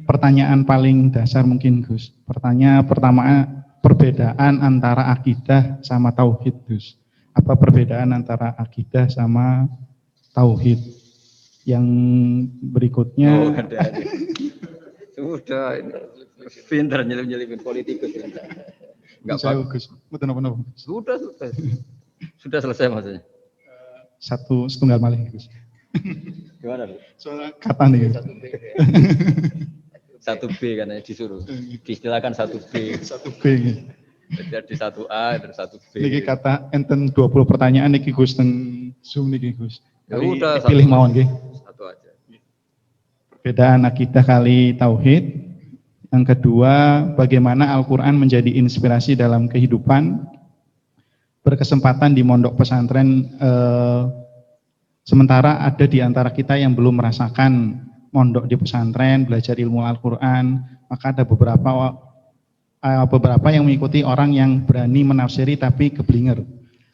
pertanyaan paling dasar mungkin Gus. Pertanyaan pertama, perbedaan antara akidah sama tauhid Gus. Apa perbedaan antara akidah sama tauhid? Yang berikutnya sudah pintar nyelip-nyelipin politikus. Enggak bagus. Betul. Sudah selesai maksudnya. Satu setunggal malih Gus. Gimana Bu? Soalnya kata nih. 1B kan disuruh. Diistilahkan 1B. 1B. Jadi 1A dan 1B. Niki kata enten 20 pertanyaan niki Gus teng Zoom niki Gus. Ya udah pilih mawon nggih. Satu aja. Perbedaan akidah kali tauhid. Yang kedua, bagaimana Al-Qur'an menjadi inspirasi dalam kehidupan. Berkesempatan di mondok pesantren sementara ada di antara kita yang belum merasakan mondok di pesantren, belajar ilmu Al-Qur'an, maka ada beberapa yang mengikuti orang yang berani menafsiri tapi keblinger.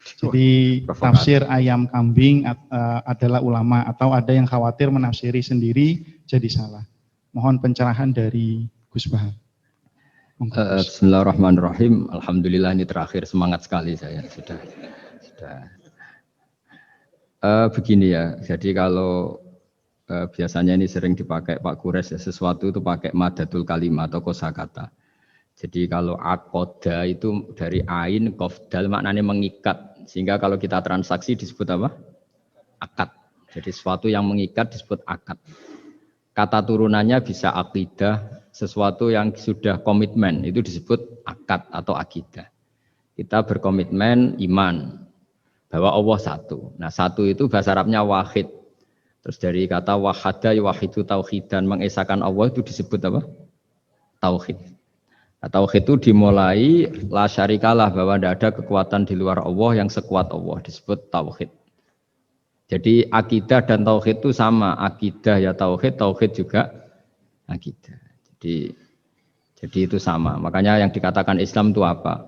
Jadi tafsir ayam kambing adalah ulama, atau ada yang khawatir menafsiri sendiri jadi salah. Mohon pencerahan dari Gus Bahar. Bismillahirrahmanirrahim. Alhamdulillah ini terakhir, semangat sekali saya sudah. Begini ya. Jadi kalau biasanya ini sering dipakai Pak Kures ya, sesuatu itu pakai madatul kalimat atau kosakata. Jadi kalau akoda itu dari ain qafdal maknanya mengikat, sehingga kalau kita transaksi disebut apa? Akad. Jadi sesuatu yang mengikat disebut akad. Kata turunannya bisa akidah, sesuatu yang sudah komitmen itu disebut akad atau akidah. Kita berkomitmen iman bahwa Allah satu. Nah satu itu bahasa Arabnya wahid. Terus dari kata wahada wahidu tauhidan, mengesahkan Allah itu disebut apa? Tauhid. Nah, tauhid itu dimulai la syarikalah, bahwa tidak ada kekuatan di luar Allah yang sekuat Allah, disebut tauhid. Jadi akidah dan tauhid itu sama, akidah ya tauhid, tauhid juga akidah. Jadi itu sama. Makanya yang dikatakan Islam itu apa?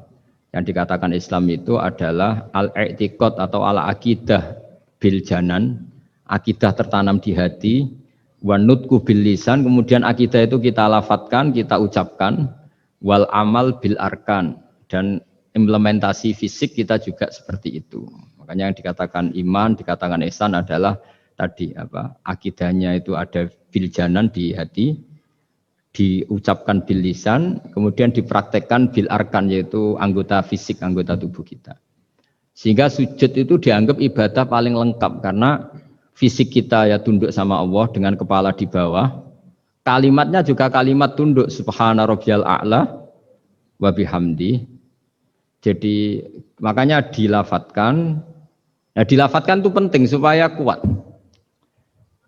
Yang dikatakan Islam itu adalah al-i'tiqad atau al-aqidah bil janan, akidah tertanam di hati, wa nutqu bil lisan, kemudian akidah itu kita lafadzkan, kita ucapkan, wal amal bil arkan, dan implementasi fisik kita juga seperti itu. Makanya yang dikatakan iman, dikatakan ihsan adalah tadi apa? Akidahnya itu ada bil janan di hati, diucapkan bil lisan, kemudian dipraktekkan bil arkan, yaitu anggota fisik, anggota tubuh kita. Sehingga sujud itu dianggap ibadah paling lengkap karena fisik kita ya tunduk sama Allah dengan kepala di bawah. Kalimatnya juga kalimat tunduk, subhana rabbiyal a'la wa bihamdi. Jadi makanya dilafatkan. Nah, dilafatkan itu penting supaya kuat.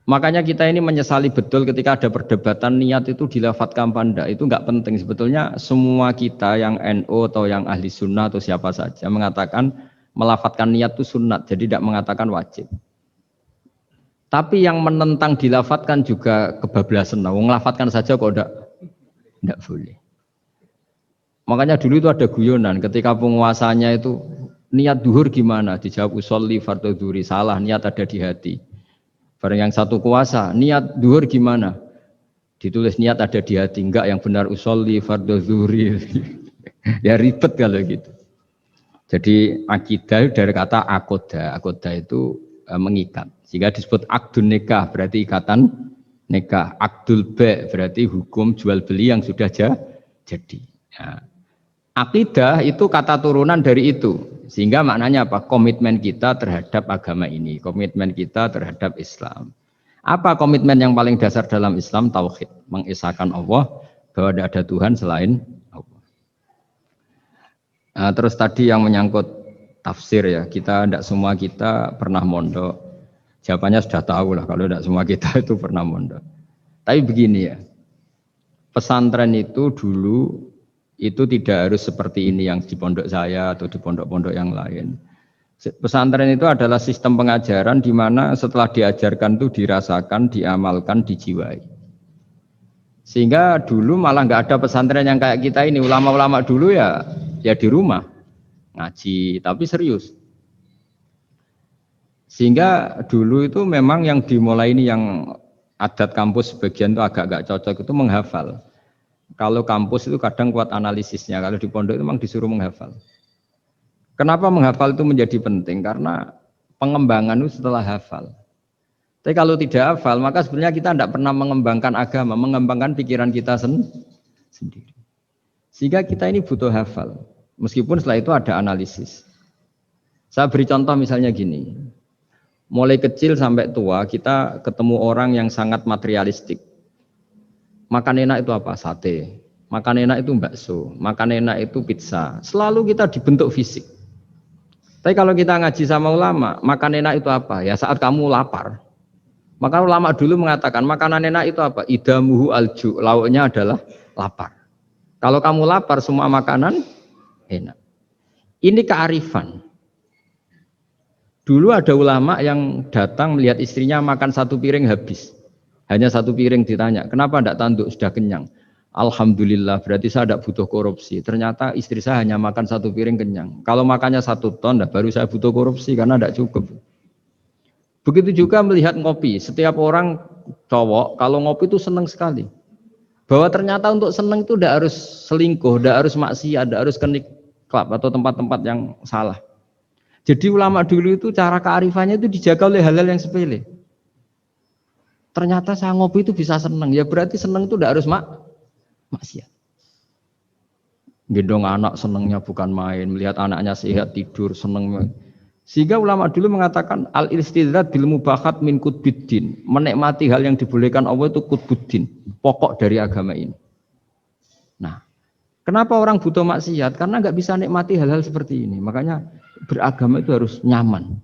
Makanya kita ini menyesali betul ketika ada perdebatan niat itu dilafatkan apa enggak. Itu enggak penting. Sebetulnya semua kita yang NU atau yang ahli sunnah atau siapa saja mengatakan melafatkan niat itu sunat, jadi tidak mengatakan wajib. Tapi yang menentang dilafatkan juga kebablasan. Nah, ngelafatkan saja kok enggak boleh. Makanya dulu itu ada guyonan ketika penguasanya itu niat duhur gimana? Dijawab usolli fardhu dhuhri, salah, niat ada di hati. Barang yang satu kuasa, niat duhur gimana? Ditulis niat ada di hati, enggak, yang benar usolli fardhu dhuhri. Ya ribet kalau gitu. Jadi akidah dari kata akoda, akoda itu mengikat. Sehingga disebut akdun nikah, berarti ikatan nikah. Akdul ba' berarti hukum jual beli yang sudah jadi. Ya. Akidah itu kata turunan dari itu. Sehingga maknanya apa? Komitmen kita terhadap agama ini, komitmen kita terhadap Islam. Apa komitmen yang paling dasar dalam Islam? Tauhid, mengesahkan Allah bahwa tidak ada Tuhan selain Allah. Nah, terus tadi yang menyangkut tafsir ya, tidak semua kita pernah mondok. Jawabannya sudah tahu lah kalau tidak semua kita itu pernah mondok. Tapi begini ya, pesantren itu dulu itu tidak harus seperti ini yang di pondok saya atau di pondok-pondok yang lain. Pesantren itu adalah sistem pengajaran di mana setelah diajarkan itu dirasakan, diamalkan, dijiwai. Sehingga dulu malah nggak ada pesantren yang kayak kita ini. Ulama-ulama dulu ya di rumah ngaji, tapi serius. Sehingga dulu itu memang yang dimulai ini yang adat kampus sebagian itu agak cocok itu menghafal. Kalau kampus itu kadang kuat analisisnya, kalau di pondok itu memang disuruh menghafal. Kenapa menghafal itu menjadi penting? Karena pengembangan itu setelah hafal. Tapi kalau tidak hafal, maka sebenarnya kita tidak pernah mengembangkan agama, mengembangkan pikiran kita sendiri. Sehingga kita ini butuh hafal, meskipun setelah itu ada analisis. Saya beri contoh misalnya gini, mulai kecil sampai tua kita ketemu orang yang sangat materialistik. Makan enak itu apa? Sate. Makan enak itu bakso. Makan enak itu pizza. Selalu kita dibentuk fisik. Tapi kalau kita ngaji sama ulama, makan enak itu apa? Ya saat kamu lapar. Maka ulama dulu mengatakan makanan enak itu apa? Idamuhu alju. Lauknya adalah lapar. Kalau kamu lapar, semua makanan enak. Ini kearifan. Dulu ada ulama yang datang melihat istrinya makan satu piring habis. Hanya satu piring, ditanya, kenapa tidak tanduk, sudah kenyang? Alhamdulillah, berarti saya tidak butuh korupsi. Ternyata istri saya hanya makan satu piring kenyang. Kalau makannya 1 ton, baru saya butuh korupsi karena tidak cukup. Begitu juga melihat ngopi. Setiap orang cowok, kalau ngopi itu senang sekali. Bahwa ternyata untuk senang itu tidak harus selingkuh, tidak harus maksiat, tidak harus ke klub atau tempat-tempat yang salah. Jadi ulama dulu itu cara kearifannya itu dijaga oleh hal-hal yang sepele. Ternyata saya ngopi itu bisa seneng. Ya berarti seneng itu tidak harus maksiat. Gendong anak senengnya bukan main, melihat anaknya sehat tidur seneng. Sehingga ulama dulu mengatakan al-istidzat bil mubahat min qutbiddin. Menikmati hal yang dibolehkan Allah itu qutbuddin, pokok dari agama ini. Nah, kenapa orang butuh maksiat? Karena nggak bisa nikmati hal-hal seperti ini. Makanya beragama itu harus nyaman.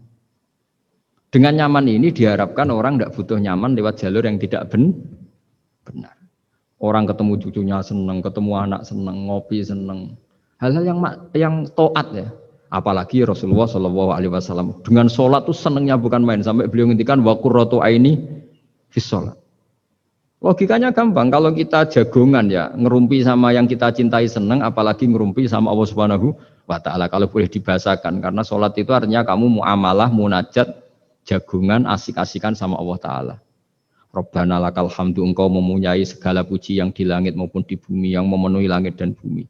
Dengan nyaman ini diharapkan orang nggak butuh nyaman lewat jalur yang tidak benar. Orang ketemu cucunya seneng, ketemu anak seneng, ngopi seneng. Hal-hal yang taat ya. Apalagi Rasulullah SAW dengan sholat tuh senengnya bukan main, sampai beliau ngintikan wa qurratu aini fis sholat. Logikanya gampang, kalau kita jagongan ya ngerumpi sama yang kita cintai seneng, apalagi ngerumpi sama Allah Subhanahu wa Ta'ala kalau boleh dibahasakan, karena sholat itu artinya kamu muamalah, munajat, jagongan, asik-asikan sama Allah Ta'ala. Rabbana lakal hamdu, engkau mempunyai segala puji yang di langit maupun di bumi, yang memenuhi langit dan bumi.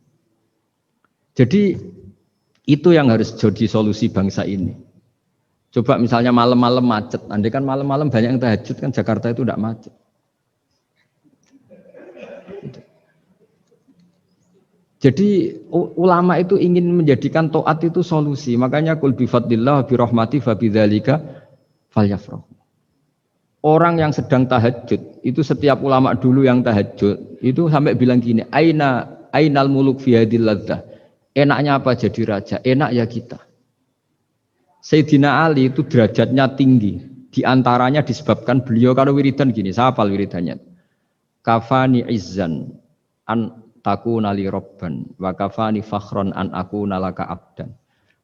Jadi itu yang harus jadi solusi bangsa ini. Coba misalnya malam-malam macet, andai kan malam-malam banyak yang tahajud kan Jakarta itu tidak macet. Jadi ulama itu ingin menjadikan taat itu solusi. Makanya qul bi fadlillah bi rahmati fa bidzalika falyafrahu. Orang yang sedang tahajud itu setiap ulama dulu yang tahajud itu sampai bilang gini, ainal muluk fi hadil ladzah. Enaknya apa jadi raja? Enak ya kita. Sayyidina Ali itu derajatnya tinggi. Di antaranya disebabkan beliau kalau wiridan gini, saya hafal wiridannya. Kafani izzan an takuna li robban wa kafani fakhron an akuna laka abdan.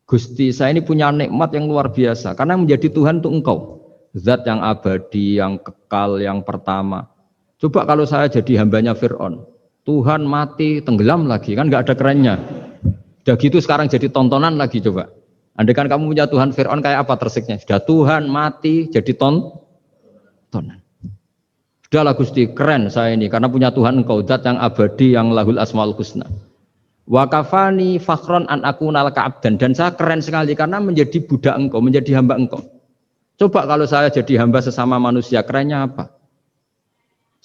Gusti, saya ini punya nikmat yang luar biasa karena menjadi Tuhan untuk engkau. Zat yang abadi, yang kekal, yang pertama. Coba kalau saya jadi hambanya Fir'aun, Tuhan mati tenggelam lagi, kan nggak ada kerennya. Udah gitu sekarang jadi tontonan lagi coba. Andai kan kamu punya Tuhan Fir'aun kayak apa tersiknya? Sudah Tuhan mati jadi tontonan. Sudahlah Gusti, keren saya ini karena punya Tuhan engkau, zat yang abadi, yang lahul asmaul husna. Wa kafani fakhron an akuna laka abdan, dan saya keren sekali karena menjadi budak engkau, menjadi hamba engkau. Coba kalau saya jadi hamba sesama manusia, kerennya apa?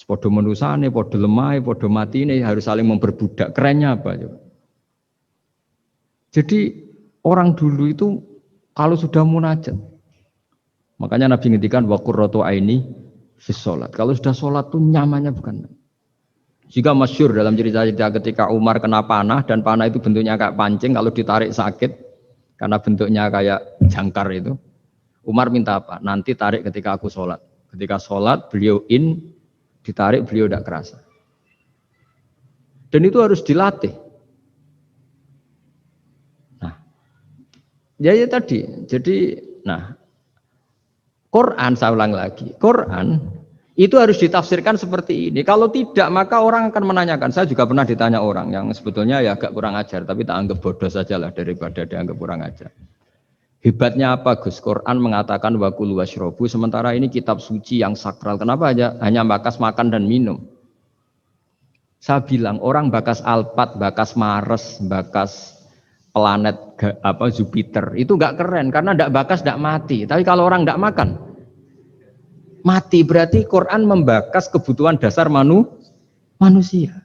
Podo menusane, podo lemah, podo mati ini harus saling memperbudak. Kerennya apa coba? Jadi orang dulu itu kalau sudah munajat, makanya Nabi ngendikan wa qurratu aini fis sholat. Kalau sudah sholat tuh nyamannya bukan. Jika masyhur dalam cerita-cerita ketika Umar kena panah dan panah itu bentuknya kayak pancing, kalau ditarik sakit karena bentuknya kayak jangkar itu. Umar minta apa? Nanti tarik ketika aku sholat. Ketika sholat beliau ditarik beliau tidak kerasa. Dan itu harus dilatih. Ya tadi, jadi, Quran saya ulang lagi, Quran itu harus ditafsirkan seperti ini. Kalau tidak, maka orang akan menanyakan. Saya juga pernah ditanya orang yang sebetulnya ya agak kurang ajar, tapi tak anggap bodoh sajalah daripada dianggap kurang ajar. Hebatnya apa Gus? Quran mengatakan wa kulu washrobu, sementara ini kitab suci yang sakral. Kenapa hanya bakas makan dan minum? Saya bilang orang bakas Alphard, bakas Mars, bakas planet Jupiter itu nggak keren karena nggak bakas nggak mati. Tapi kalau orang nggak makan mati, berarti Quran membakas kebutuhan dasar manusia.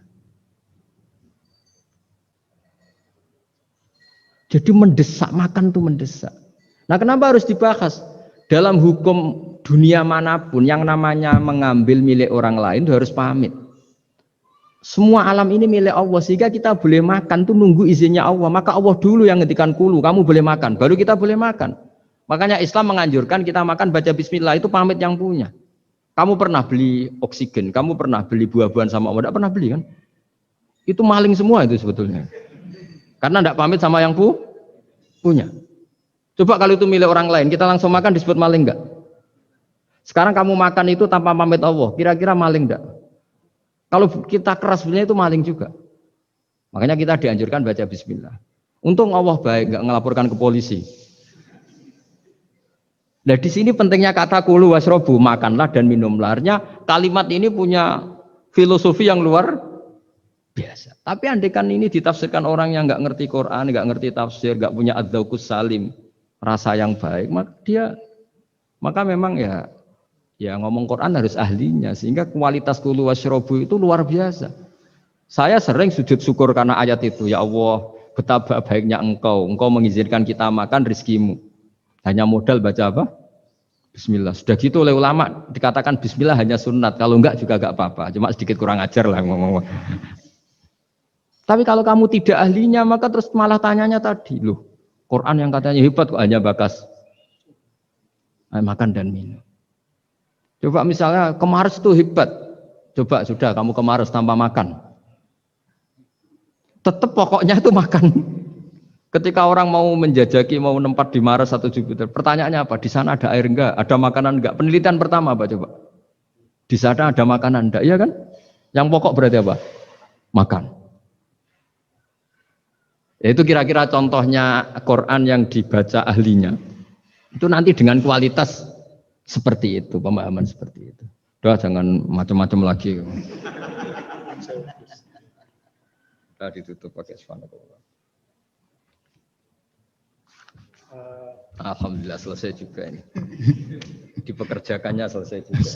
Jadi mendesak, makan tuh mendesak. Nah kenapa harus dibahas? Dalam hukum dunia manapun yang namanya mengambil milik orang lain itu harus pamit. Semua alam ini milik Allah, sehingga kita boleh makan tuh nunggu izinnya Allah. Maka Allah dulu yang ngendikan kulu, kamu boleh makan, baru kita boleh makan. Makanya Islam menganjurkan kita makan baca bismillah, itu pamit yang punya. Kamu pernah beli oksigen, kamu pernah beli buah-buahan sama Allah, tidak pernah beli kan? Itu maling semua itu sebetulnya. Karena tidak pamit sama yang punya. Coba kalau itu milik orang lain, kita langsung makan disebut maling enggak? Sekarang kamu makan itu tanpa pamit Allah, kira-kira maling enggak? Kalau kita keras sebenarnya itu maling juga. Makanya kita dianjurkan baca bismillah. Untung Allah baik, enggak ngelaporkan ke polisi. Nah di sini pentingnya kata kulu wasrobu, makanlah dan minumlah. Artinya kalimat ini punya filosofi yang luar biasa. Tapi andekan ini ditafsirkan orang yang enggak ngerti Quran, enggak ngerti tafsir, enggak punya adzauqus salim, rasa yang baik, maka memang ya Ya ngomong Quran harus ahlinya, sehingga kualitas kulu wasyrobu itu luar biasa. Saya sering sujud syukur karena ayat itu. Ya Allah, betapa baiknya engkau mengizinkan kita makan rizkimu. Hanya modal baca apa? Bismillah. Sudah gitu oleh ulama dikatakan Bismillah hanya sunat. Kalau enggak juga enggak apa-apa. Cuma sedikit kurang ajar lah ngomong. Tapi kalau kamu tidak ahlinya, maka terus malah tanyanya tadi, loh, Quran yang katanya hebat kok hanya bakas makan dan minum. Coba misalnya kemarin itu hebat, coba sudah kamu kemarin tanpa makan, tetap pokoknya itu makan. Ketika orang mau menjajaki, mau nempat di Mars atau Jupiter, pertanyaannya apa? Di sana ada air enggak? Ada makanan enggak? Penelitian pertama apa coba? Di sana ada makanan enggak? Iya kan? Yang pokok berarti apa? Makan. Itu kira-kira contohnya Quran yang dibaca ahlinya. Itu nanti dengan kualitas seperti itu, pemahaman seperti itu. Udah jangan macam-macam lagi. Udah ditutup pakai subhanallah. Alhamdulillah selesai juga ini. Dipekerjakannya selesai juga.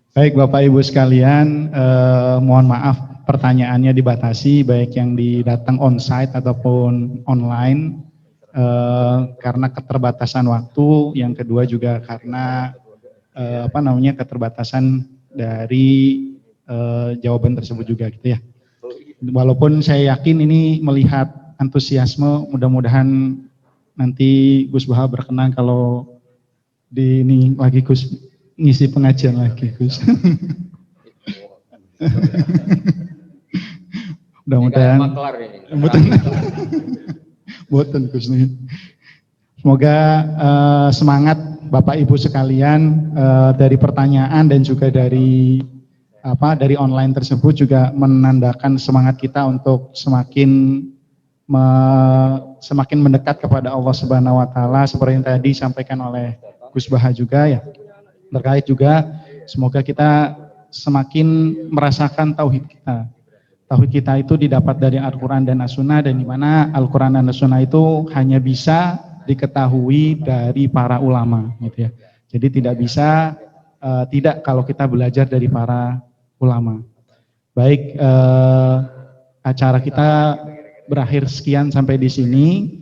Baik Bapak Ibu sekalian, mohon maaf pertanyaannya dibatasi baik yang datang on-site ataupun online karena keterbatasan waktu, yang kedua juga karena keterbatasan dari jawaban tersebut juga gitu ya. Walaupun saya yakin ini melihat antusiasme, mudah-mudahan nanti Gus Baha berkenan kalau di ini lagi Gus ngisi pengajian lagi Gus. Mudah-mudahan boten Gus nih. Semoga semangat Bapak Ibu sekalian dari pertanyaan dan juga dari online tersebut juga menandakan semangat kita untuk semakin mendekat kepada Allah Subhanahu wa taala seperti yang tadi disampaikan oleh Gus Baha juga ya. Terkait juga semoga kita semakin merasakan tauhid kita. Tauhid kita itu didapat dari Al-Qur'an dan As-Sunnah, dan di mana Al-Qur'an dan As-Sunnah itu hanya bisa diketahui dari para ulama gitu ya. Jadi tidak bisa tidak kalau kita belajar dari para ulama. Baik, acara kita berakhir sekian sampai di sini.